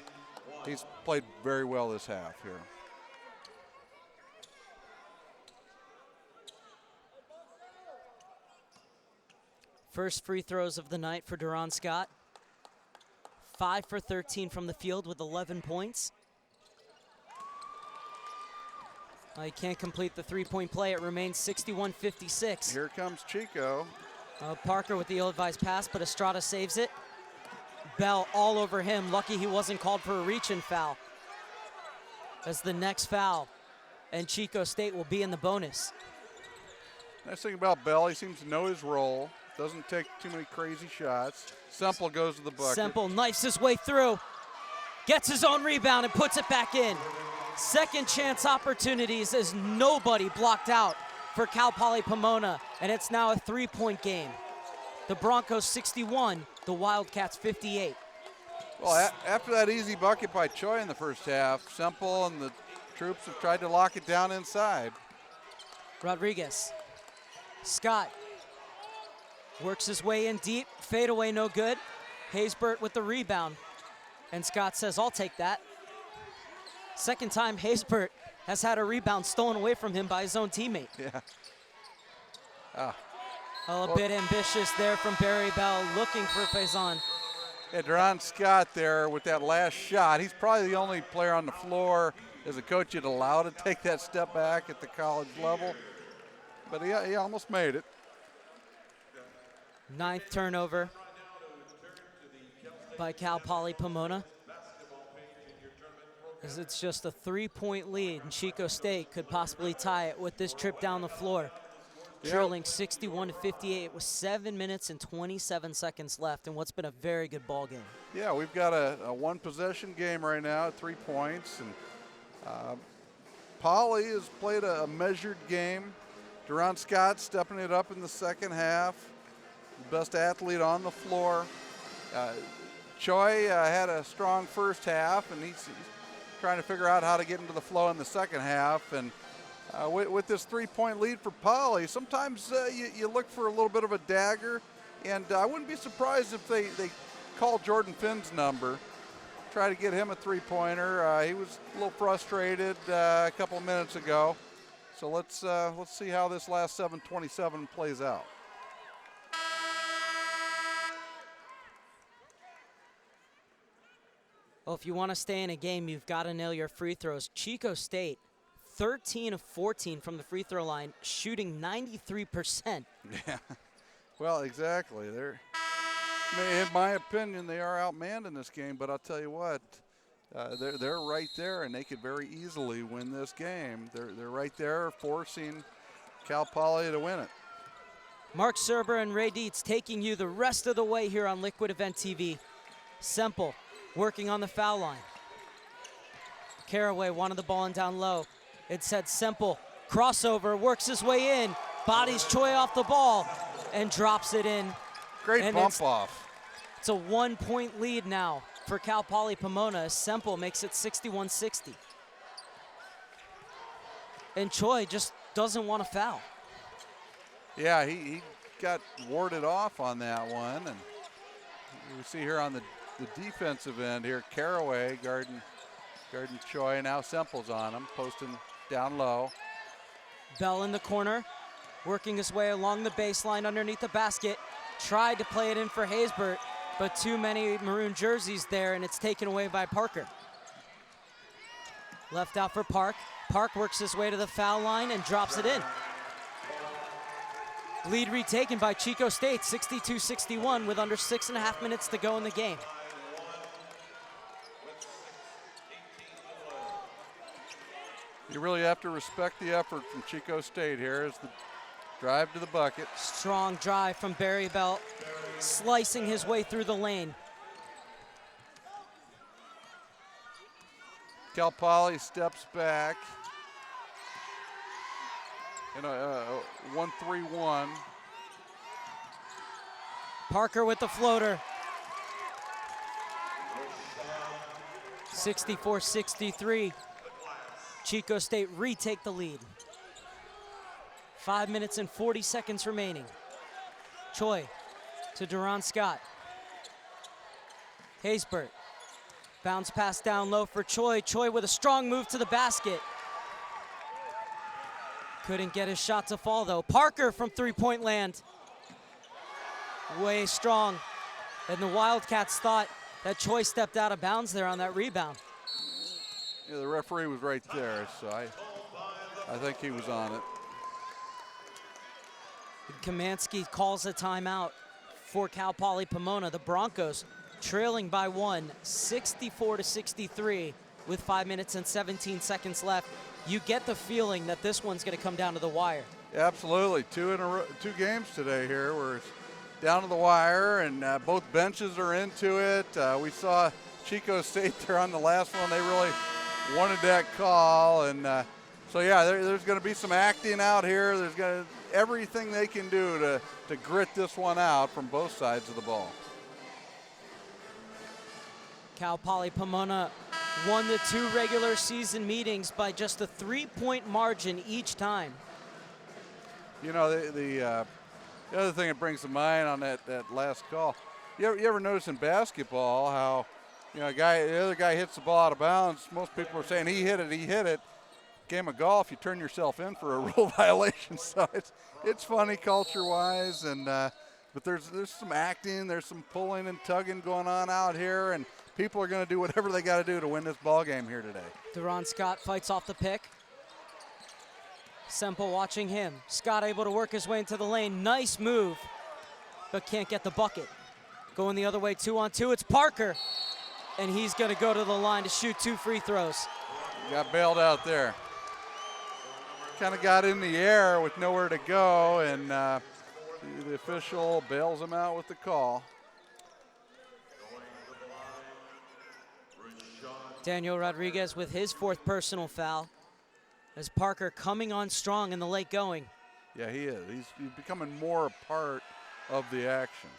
he's played very well this half here. First free throws of the night for Duran Scott. 5 for 13 from the field with 11 points. He can't complete the three-point play. It remains 61-56. Here comes Chico. Parker with the ill-advised pass, but Estrada saves it. Bell all over him. Lucky he wasn't called for a reach-in foul. As the next foul, and Chico State will be in the bonus. Nice thing about Bell, he seems to know his role. Doesn't take too many crazy shots. Semple goes to the bucket. Semple knifes his way through, gets his own rebound and puts it back in. Second chance opportunities as nobody blocked out for Cal Poly Pomona, and it's now a three-point game. The Broncos 61, the Wildcats 58. Well, after that easy bucket by Choi in the first half, Semple and the troops have tried to lock it down inside. Rodriguez. Scott works his way in deep. Fadeaway no good. Haysbert with the rebound. And Scott says, I'll take that. Second time Haysbert has had a rebound stolen away from him by his own teammate. Yeah. A bit ambitious there from Barry Bell, looking for Faison. Yeah, Duran Scott there with that last shot. He's probably the only player on the floor as a coach you'd allow to take that step back at the college level. But he almost made it. 9th turnover by Cal Poly Pomona. As it's just a 3-point lead, and Chico State could possibly tie it with this trip down the floor. Trailing 61-58 with 7 minutes and 27 seconds left in what's been a very good ball game. Yeah, we've got a one-possession game right now at 3 points. And Poly has played a measured game. Duran Scott stepping it up in the second half. The best athlete on the floor. Choi had a strong first half, and he's trying to figure out how to get into the flow in the second half. And with this 3-point lead for Poly, sometimes you look for a little bit of a dagger, and I wouldn't be surprised if they call Jordan Finn's number, try to get him a three-pointer. He was a little frustrated a couple of minutes ago, so let's see how this last 7:27 plays out. Well, if you want to stay in a game, you've got to nail your free throws. Chico State, 13 of 14 from the free throw line, shooting 93%. Yeah, well, exactly. In my opinion, they are outmanned in this game, but I'll tell you what, they're right there, and they could very easily win this game. They're right there forcing Cal Poly to win it. Mark Serber and Ray Dietz taking you the rest of the way here on Liquid Event TV. Semple working on the foul line. Caraway wanted the ball in down low. It said Semple, crossover, works his way in, bodies Choi off the ball, and drops it in. Great and bump off. It's a 1-point lead now for Cal Poly Pomona. Semple makes it 61-60. And Choi just doesn't want to foul. Yeah, he got warded off on that one. And we see here on the defensive end here, Caraway guarding Choi. Now Semple's on him, posting down low. Bell in the corner, working his way along the baseline underneath the basket. Tried to play it in for Haysbert, but too many maroon jerseys there, and it's taken away by Parker. Left out for Park. Park works his way to the foul line and drops it in. Lead retaken by Chico State, 62-61 with under 6.5 minutes to go in the game. You really have to respect the effort from Chico State here as the drive to the bucket. Strong drive from Barry Bell, slicing his way through the lane. Cal Poly steps back. In a 1-3-1. Parker with the floater. 64-63. Chico State retake the lead. 5 minutes and 40 seconds remaining. Choi to Duran Scott. Haysbert. Bounce pass down low for Choi. Choi with a strong move to the basket. Couldn't get his shot to fall though. Parker from three-point land. way strong. And the Wildcats thought that Choi stepped out of bounds there on that rebound. Yeah, the referee was right there, so I think he was on it. Kamansky calls a timeout for Cal Poly Pomona. The Broncos trailing by 1, 64-63 with 5 minutes and 17 seconds left. You get the feeling that this one's going to come down to the wire. Absolutely, two games today here where it's down to the wire, and both benches are into it. We saw Chico State there on the last one. They really wanted that call, and so yeah, there's going to be some acting out here. There's going to everything they can do to grit this one out from both sides of the ball. Cal Poly Pomona won the 2 regular season meetings by just a 3-point margin each time. You know, the other thing that brings to mind on that last call, you ever notice in basketball how, you know, the other guy hits the ball out of bounds, most people are saying he hit it. Game of golf, you turn yourself in for a rule violation, so it's funny culture-wise, and but there's some acting, there's some pulling and tugging going on out here, and people are going to do whatever they got to do to win this ball game here today. Deron Scott fights off the pick. Semple watching him. Scott able to work his way into the lane. Nice move, but can't get the bucket. Going the other way, 2-on-2. It's Parker, and he's going to go to the line to shoot 2 free throws. Got bailed out there. Kind of got in the air with nowhere to go, and the official bails him out with the call. Daniel Rodriguez with his 4th personal foul, as Parker coming on strong in the late going. Yeah, he is. He's becoming more a part of the action.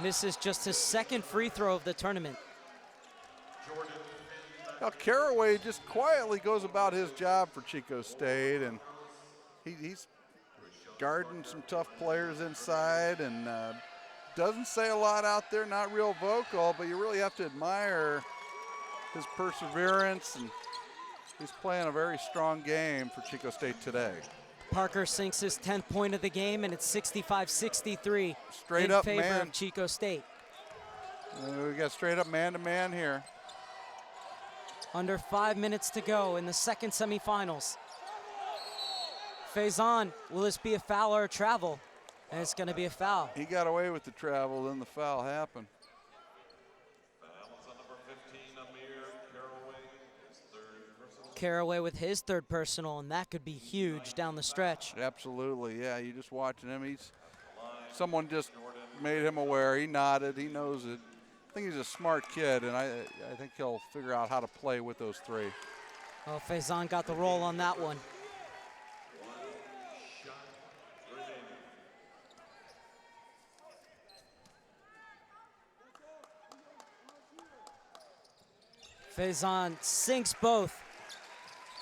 Misses just his 2nd free throw of the tournament. Now, Caraway just quietly goes about his job for Chico State, and he's guarding some tough players inside, and doesn't say a lot out there, not real vocal, but you really have to admire his perseverance, and he's playing a very strong game for Chico State today. Parker sinks his 10th point of the game, and it's 65-63 Straight in up favor man. of Chico State. We got straight up man-to-man here. Under 5 minutes to go in the 2nd semifinals. Faison, will this be a foul or a travel? And it's going to be a foul. He got away with the travel, then the foul happened. Caraway with his 3rd personal, and that could be huge down the stretch. Absolutely, yeah, you just watching him. Someone just made him aware. He nodded, he knows it. I think he's a smart kid, and I think he'll figure out how to play with those 3. Well, Faison got the roll on that one. Faison sinks both.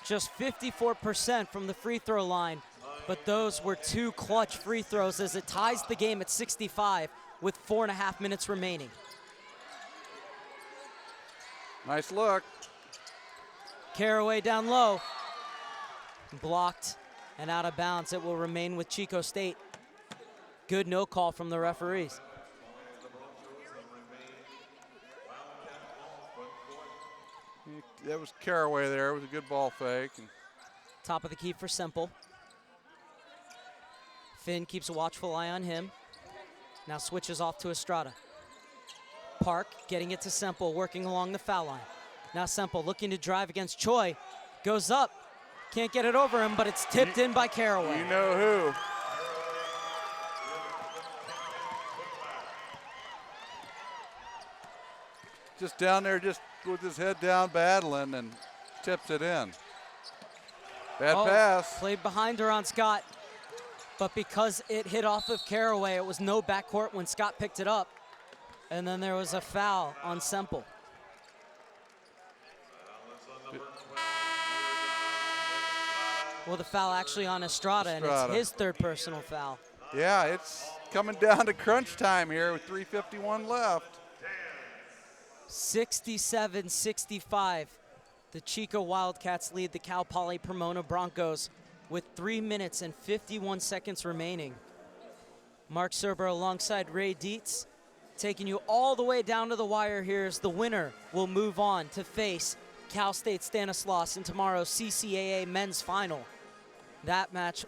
Just 54% from the free throw line, but those were 2 clutch free throws as it ties the game at 65 with 4.5 minutes remaining. Nice look. Caraway down low. Blocked and out of bounds. It will remain with Chico State. Good no call from the referees. That was Caraway there. It was a good ball fake. Top of the key for Semple. Finn keeps a watchful eye on him. Now switches off to Estrada. Park getting it to Semple, working along the foul line. Now Semple looking to drive against Choi. Goes up. Can't get it over him, but it's tipped in by Caraway. You know who. Just down there, just with his head down, battling, and tips it in. Bad pass. Played behind her on Scott, but because it hit off of Caraway, it was no backcourt when Scott picked it up. And then there was a foul on Semple. Well, the foul actually on Estrada, and it's his 3rd personal foul. Yeah, it's coming down to crunch time here with 3:51 left. 67-65. The Chico Wildcats lead the Cal Poly Pomona Broncos with 3 minutes and 51 seconds remaining. Mark Serber alongside Ray Dietz, taking you all the way down to the wire here as the winner will move on to face Cal State Stanislaus in tomorrow's CCAA men's final. That match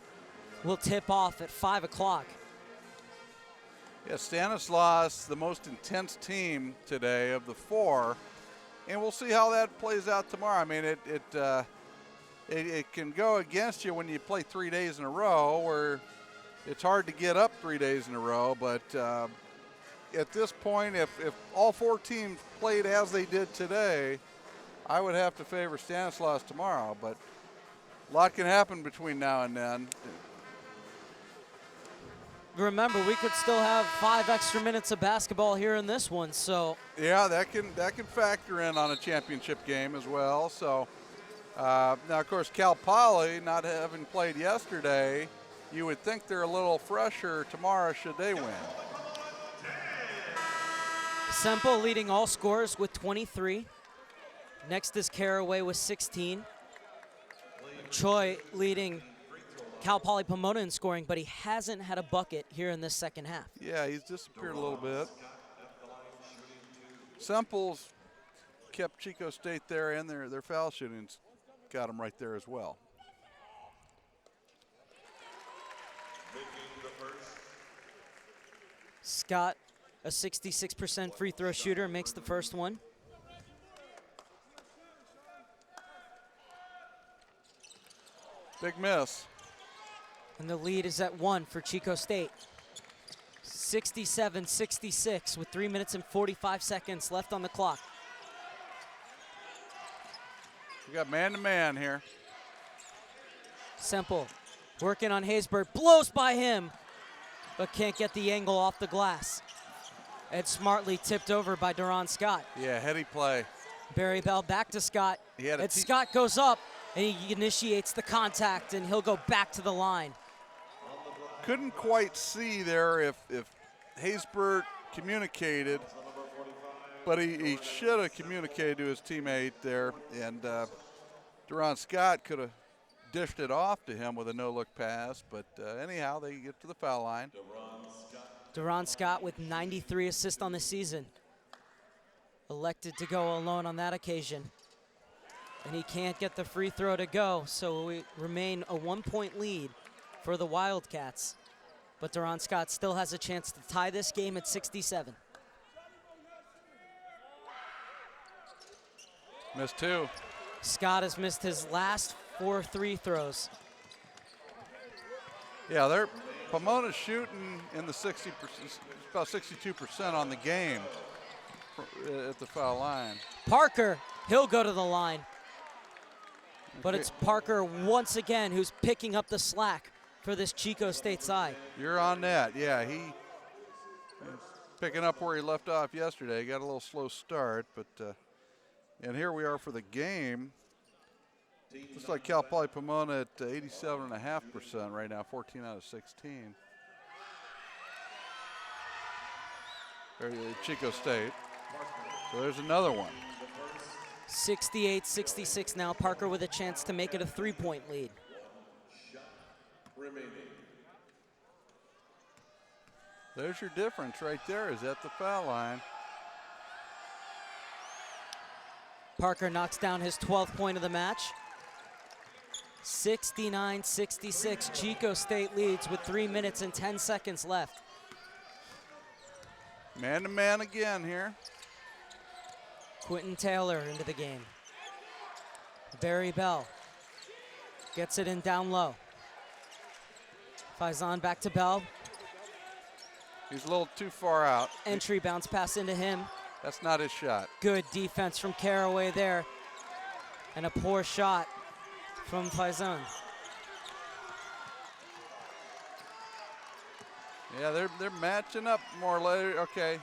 will tip off at 5 o'clock. Yeah, Stanislaus, the most intense team today of the four, and we'll see how that plays out tomorrow. I mean, it can go against you when you play 3 days in a row, where it's hard to get up 3 days in a row. But at this point, if all four teams played as they did today, I would have to favor Stanislaus tomorrow. But a lot can happen between now and then. Remember, we could still have 5 extra minutes of basketball here in this one, so. Yeah, that can factor in on a championship game as well. So now, of course, Cal Poly not having played yesterday, you would think they're a little fresher tomorrow should they win. Semple leading all scorers with 23. Next is Caraway with 16. Choi leading Cal Poly Pomona in scoring, but he hasn't had a bucket here in this second half. Yeah, he's disappeared a little bit. Semple's kept Chico State there, and their foul shooting's got him right there as well. Scott, a 66% free throw shooter, makes the first one. Big miss. And the lead is at 1 for Chico State. 67-66 with 3 minutes and 45 seconds left on the clock. We got man-to-man here. Semple working on Haysbert, blows by him, but can't get the angle off the glass. Ed smartly tipped over by Duran Scott. Yeah, heady play. Barry Bell back to Scott. Ed Scott goes up, and he initiates the contact, and he'll go back to the line. Couldn't quite see there if Haysbert communicated, but he should have communicated to his teammate there, and Duran Scott could have dished it off to him with a no-look pass, but anyhow, they get to the foul line. Duran Scott with 93 assists on the season. Elected to go alone on that occasion. And he can't get the free throw to go, so we remain a 1-point lead for the Wildcats. But Duran Scott still has a chance to tie this game at 67. Missed 2. Scott has missed his last 4 free throws. Yeah, Pomona's shooting in the 60%, about 62% on the game at the foul line. Parker, he'll go to the line. But it's Parker once again who's picking up the slack for this Chico State side. You're on that. Yeah, he's picking up where he left off yesterday. Got a little slow start, but and here we are for the game. Looks like Cal Poly Pomona at 87.5% right now, 14 out of 16. Or Chico State. So there's another one. 68-66 now. Parker with a chance to make it a 3-point lead. There's your difference right there, is at the foul line. Parker knocks down his 12th point of the match. 69-66, Chico State leads with 3 minutes and 10 seconds left. Man-to-man again here. Quentin Taylor into the game. Barry Bell gets it in down low. Faison back to Bell. He's a little too far out. Entry bounce pass into him. That's not his shot. Good defense from Caraway there. And a poor shot from Faison. Yeah, they're matching up more later. Okay.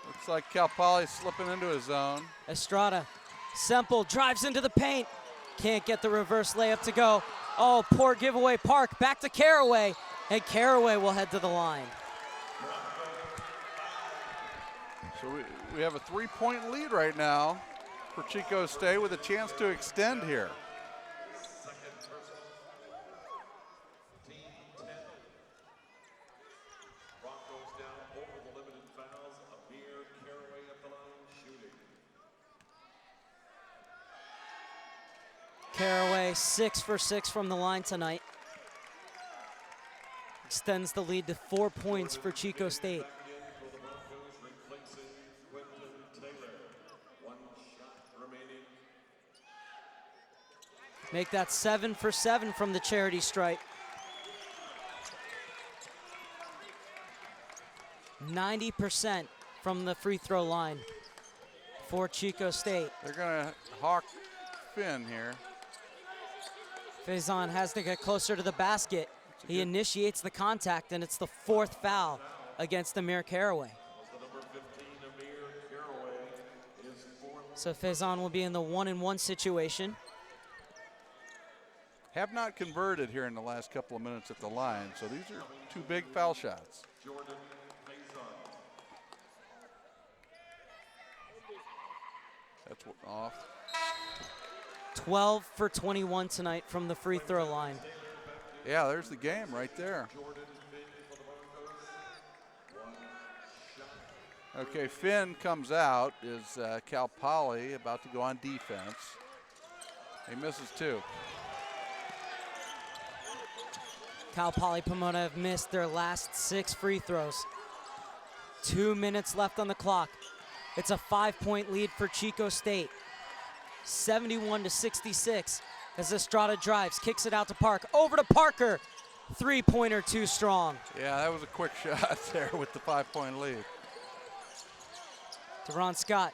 Looks like Cal Poly slipping into his zone. Estrada. Semple drives into the paint. Can't get the reverse layup to go. Oh, poor giveaway. Park back to Caraway. And Caraway will head to the line. So we have a 3-point lead right now for Chico State with a chance to extend here. Caraway 6 for 6 from the line tonight. Extends the lead to 4 points for Chico State. Make that 7 for 7 from the charity stripe. 90% from the free throw line for Chico State. They're going to hawk Finn here. Faison has to get closer to the basket. He initiates the contact, and it's the 4th foul against Amir Caraway. So Faison will be in the 1-and-1 situation. Have not converted here in the last couple of minutes at the line, so these are 2 big foul shots. That's off. 12 for 21 tonight from the free throw line. Yeah, there's the game right there. Okay, Finn comes out. Is Cal Poly about to go on defense? He misses 2. Cal Poly Pomona have missed their last 6 free throws. 2 minutes left on the clock. It's a 5-point lead for Chico State. 71-66 as Estrada drives, kicks it out to Park. Over to Parker. 3-pointer too strong. Yeah, that was a quick shot there with the 5-point lead. Deron Scott.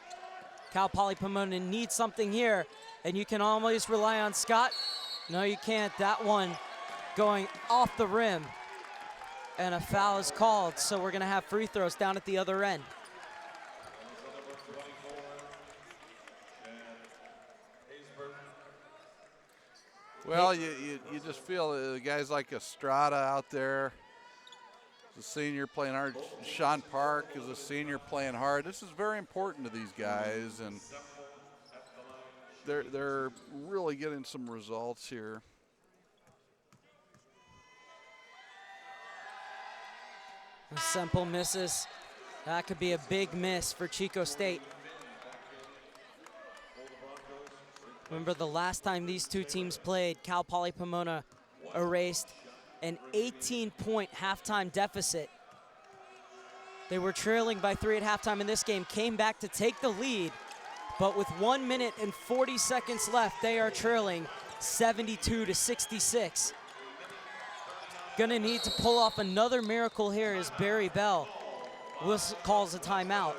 Cal Poly Pomona needs something here, and you can always rely on Scott. No, you can't. That one going off the rim, and a foul is called, so we're going to have free throws down at the other end. Well, you just feel the guys like Estrada out there, the senior playing hard. Sean Park is a senior playing hard. This is very important to these guys, and they're really getting some results here. Semple misses. That could be a big miss for Chico State. Remember the last time these two teams played, Cal Poly Pomona erased an 18-point halftime deficit. They were trailing by 3 at halftime in this game, came back to take the lead, but with 1 minute and 40 seconds left, they are trailing 72-66. Gonna need to pull off another miracle here as Barry Bell calls a timeout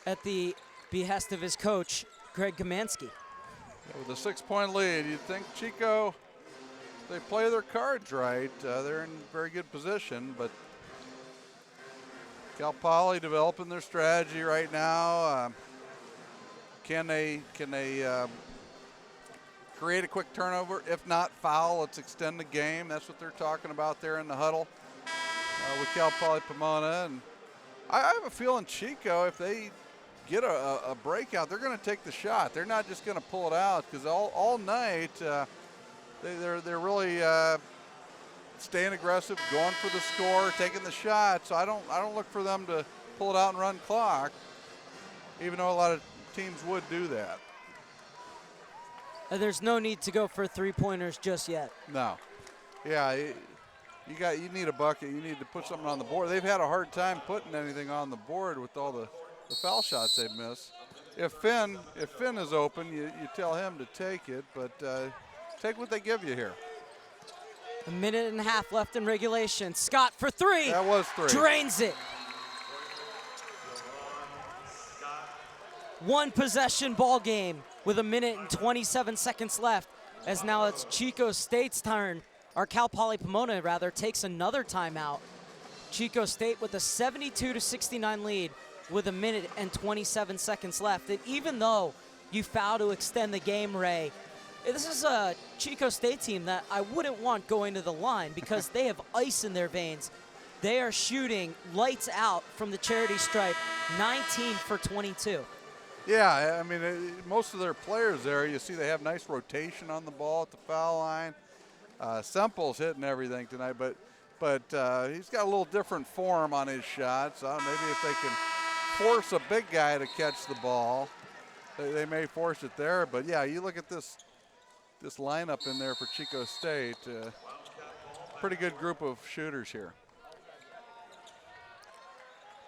at the behest of his coach, Greg Kamansky. With a 6-point lead, you'd think Chico, they play their cards right. They're in very good position, but Cal Poly developing their strategy right now. Can they create a quick turnover? If not, foul. Let's extend the game. That's what they're talking about there in the huddle with Cal Poly Pomona. And I have a feeling Chico, if they get a breakout, they're going to take the shot. They're not just going to pull it out, because all night they're really staying aggressive, going for the score, taking the shot. So I don't look for them to pull it out and run clock, even though a lot of teams would do that. And there's no need to go for 3-pointers just yet. No. Yeah, you need a bucket. You need to put something on the board. They've had a hard time putting anything on the board with all the foul shots they've missed. If Finn is open, you tell him to take it, but take what they give you here. A minute and a half left in regulation. Scott for 3. That was 3. Drains it. 1 possession ball game with a minute and 27 seconds left, as now it's Chico State's turn, or Cal Poly Pomona rather, takes another timeout. Chico State with a 72-69 lead with a minute and 27 seconds left. And even though you foul to extend the game, Ray, this is a Chico State team that I wouldn't want going to the line because they have ice in their veins. They are shooting lights out from the charity stripe, 19 for 22. Yeah, I mean, most of their players there, you see they have nice rotation on the ball at the foul line. Semple's hitting everything tonight, but he's got a little different form on his shots. Maybe if they can force a big guy to catch the ball, they may force it there. But yeah, you look at this this lineup in there for Chico State. Pretty good group of shooters here.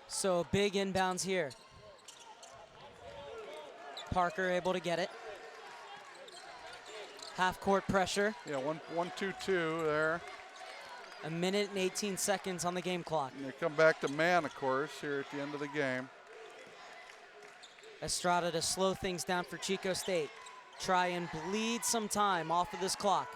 So big inbounds here. Parker able to get it. Half court pressure. Yeah, 1-2-2 there. A minute and 18 seconds on the game clock. And they come back to man, of course, here at the end of the game. Estrada to slow things down for Chico State. Try and bleed some time off of this clock.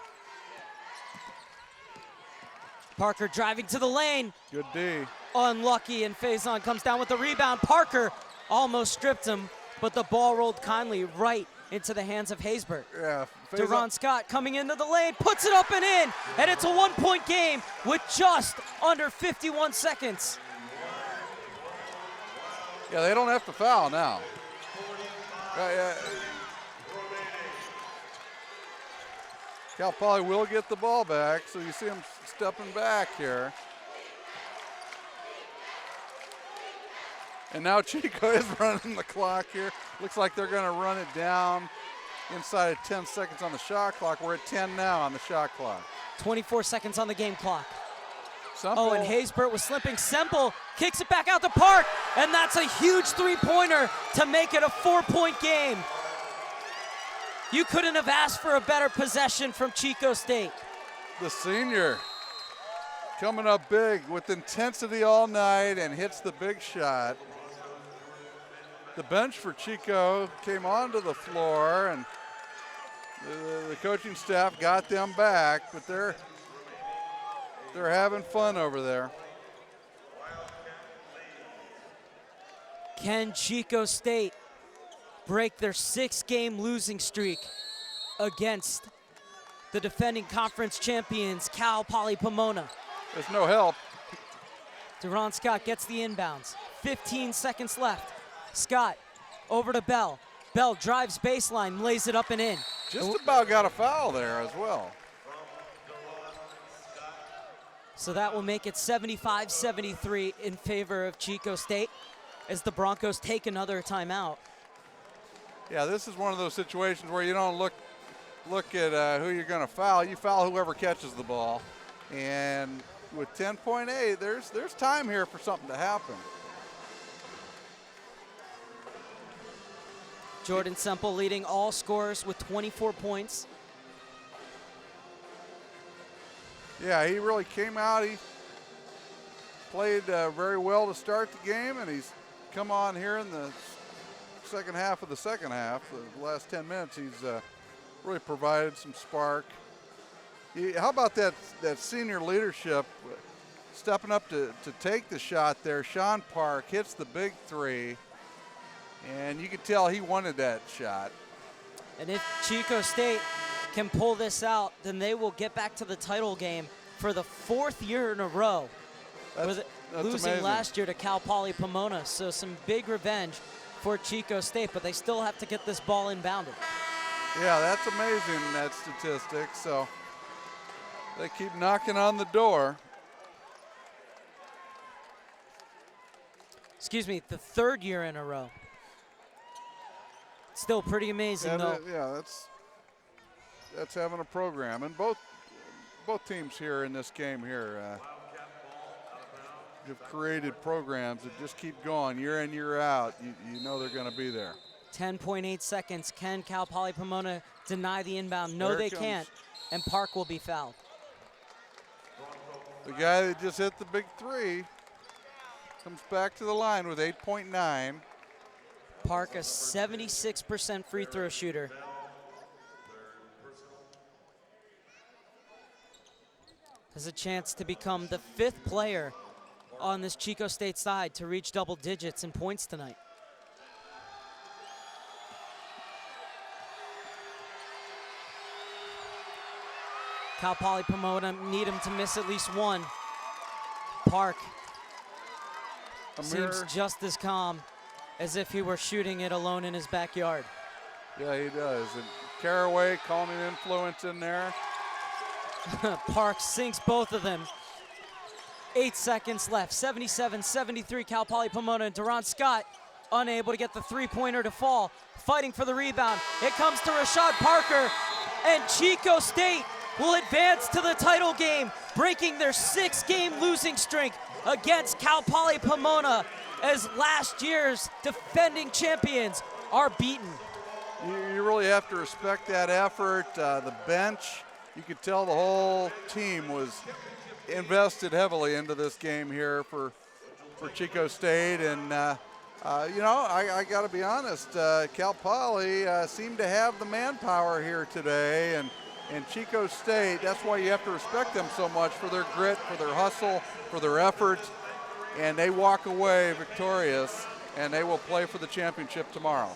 Parker driving to the lane. Good D. Unlucky, and Faison comes down with the rebound. Parker almost stripped him, but the ball rolled kindly right into the hands of Haysbert. Yeah. Duron Scott coming into the lane, puts it up and in, and it's a 1-point game with just under 51 seconds. Yeah, they don't have to foul now. Cal Poly will get the ball back, so you see him stepping back here. And now Chico is running the clock here. Looks like they're going to run it down inside of 10 seconds on the shot clock. We're at 10 now on the shot clock. 24 seconds on the game clock. Semple. Oh, and Haysbert was slipping. Semple kicks it back out to Park, and that's a huge three-pointer to make it a 4-point game. You couldn't have asked for a better possession from Chico State. The senior coming up big with intensity all night and hits the big shot. The bench for Chico came onto the floor, and the coaching staff got them back, but they're having fun over there. Can Chico State break their 6-game losing streak against the defending conference champions, Cal Poly Pomona? There's no help. Duron Scott gets the inbounds. 15 seconds left. Scott over to Bell. Bell drives baseline, lays it up and in. Just about got a foul there as well. So that will make it 75-73 in favor of Chico State as the Broncos take another timeout. Yeah, this is one of those situations where you don't look at who you're going to foul. You foul whoever catches the ball. And with 10.8, there's time here for something to happen. Jordan Semple leading all scorers with 24 points. Yeah, he really came out. He played very well to start the game, and he's come on here in the second half of the second half. The last 10 minutes, he's really provided some spark. How about that senior leadership, stepping up to take the shot there? Sean Park hits the big three, and you could tell he wanted that shot. And if Chico State can pull this out, then they will get back to the title game for the 4th year in a row. That's losing amazing. last year to Cal Poly Pomona. So some big revenge for Chico State, but they still have to get this ball inbounded. Yeah, that's amazing, that statistic. So they keep knocking on the door. Excuse me, the 3rd year in a row. Still pretty amazing, though. Yeah, that's having a program. And both teams here in this game here have created programs that just keep going year in, year out. You know they're going to be there. 10.8 seconds. Can Cal Poly Pomona deny the inbound? No, they can't. And Park will be fouled. The guy that just hit the big three comes back to the line with 8.9. Park, a 76% free throw shooter. Has a chance to become the 5th player on this Chico State side to reach double digits in points tonight. Cal Poly Pomona need him to miss at least one. Park seems just as calm as if he were shooting it alone in his backyard. Yeah, he does. And Caraway, calming influence in there. Park sinks both of them. 8 seconds left. 77-73 Cal Poly Pomona. And Duron Scott unable to get the three-pointer to fall. fighting for the rebound. It comes to Rashad Parker, and Chico State will advance to the title game, breaking their 6-game losing streak against Cal Poly Pomona, as last year's defending champions are beaten. You really have to respect that effort. The bench, you could tell the whole team was invested heavily into this game here for Chico State. And, you know, I got to be honest, Cal Poly seemed to have the manpower here today. And Chico State, that's why you have to respect them so much for their grit, for their hustle, for their effort. And they walk away victorious, and they will play for the championship tomorrow.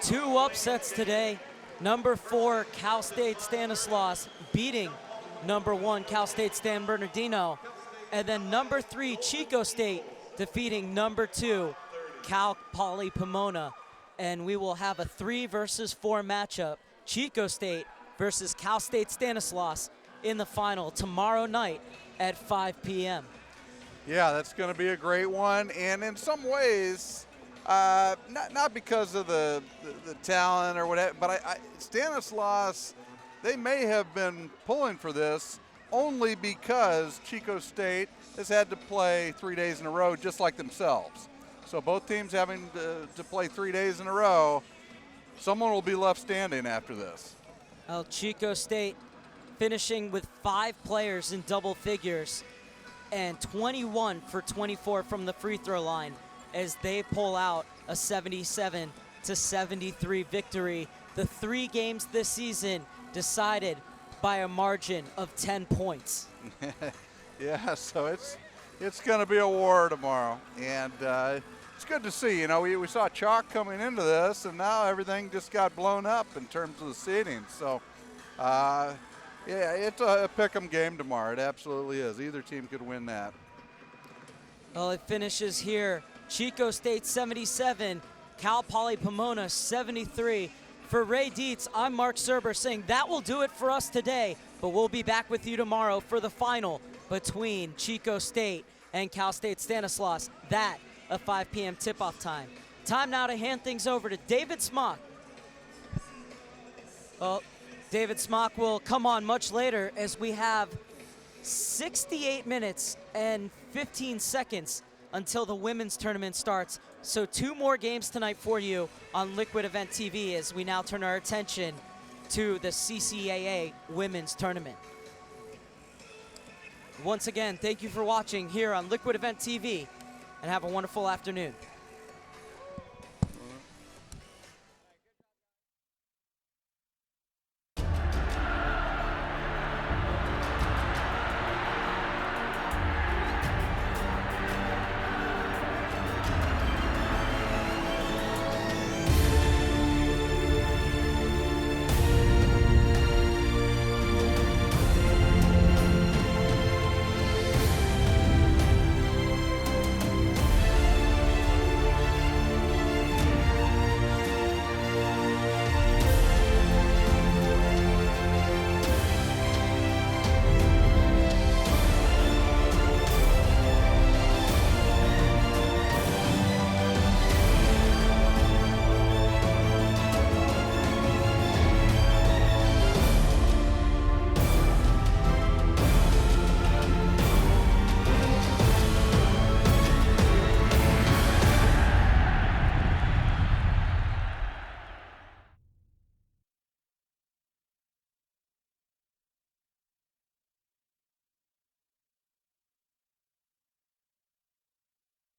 2 upsets today. Number 4, Cal State Stanislaus beating number 1, Cal State San Bernardino. And then number 3, Chico State defeating number 2, Cal Poly Pomona. And we will have a 3 versus 4 matchup, Chico State versus Cal State Stanislaus, in the final tomorrow night at 5 p.m. Yeah, that's going to be a great one. And in some ways, not because of the talent or whatever, but Stanislaus, they may have been pulling for this only because Chico State has had to play 3 days in a row just like themselves. So both teams having to play 3 days in a row, someone will be left standing after this. Well, Chico State finishing with 5 players in double figures and 21 for 24 from the free throw line as they pull out a 77-73 victory. The 3 games this season decided by a margin of 10 points. Yeah, so it's going to be a war tomorrow. And it's good to see. You know, we saw chalk coming into this, and now everything just got blown up in terms of the seeding. So, yeah, it's a pick'em game tomorrow. It absolutely is. Either team could win that. Well, it finishes here. Chico State 77, Cal Poly Pomona 73. For Ray Dietz, I'm Mark Serber saying that will do it for us today, but we'll be back with you tomorrow for the final between Chico State and Cal State Stanislaus. That a 5 p.m. tip-off time. Time now to hand things over to David Smock. Well, David Smock will come on much later as we have 68 minutes and 15 seconds until the women's tournament starts. So 2 more games tonight for you on Liquid Event TV as we now turn our attention to the CCAA women's tournament. Once again, thank you for watching here on Liquid Event TV, and have a wonderful afternoon.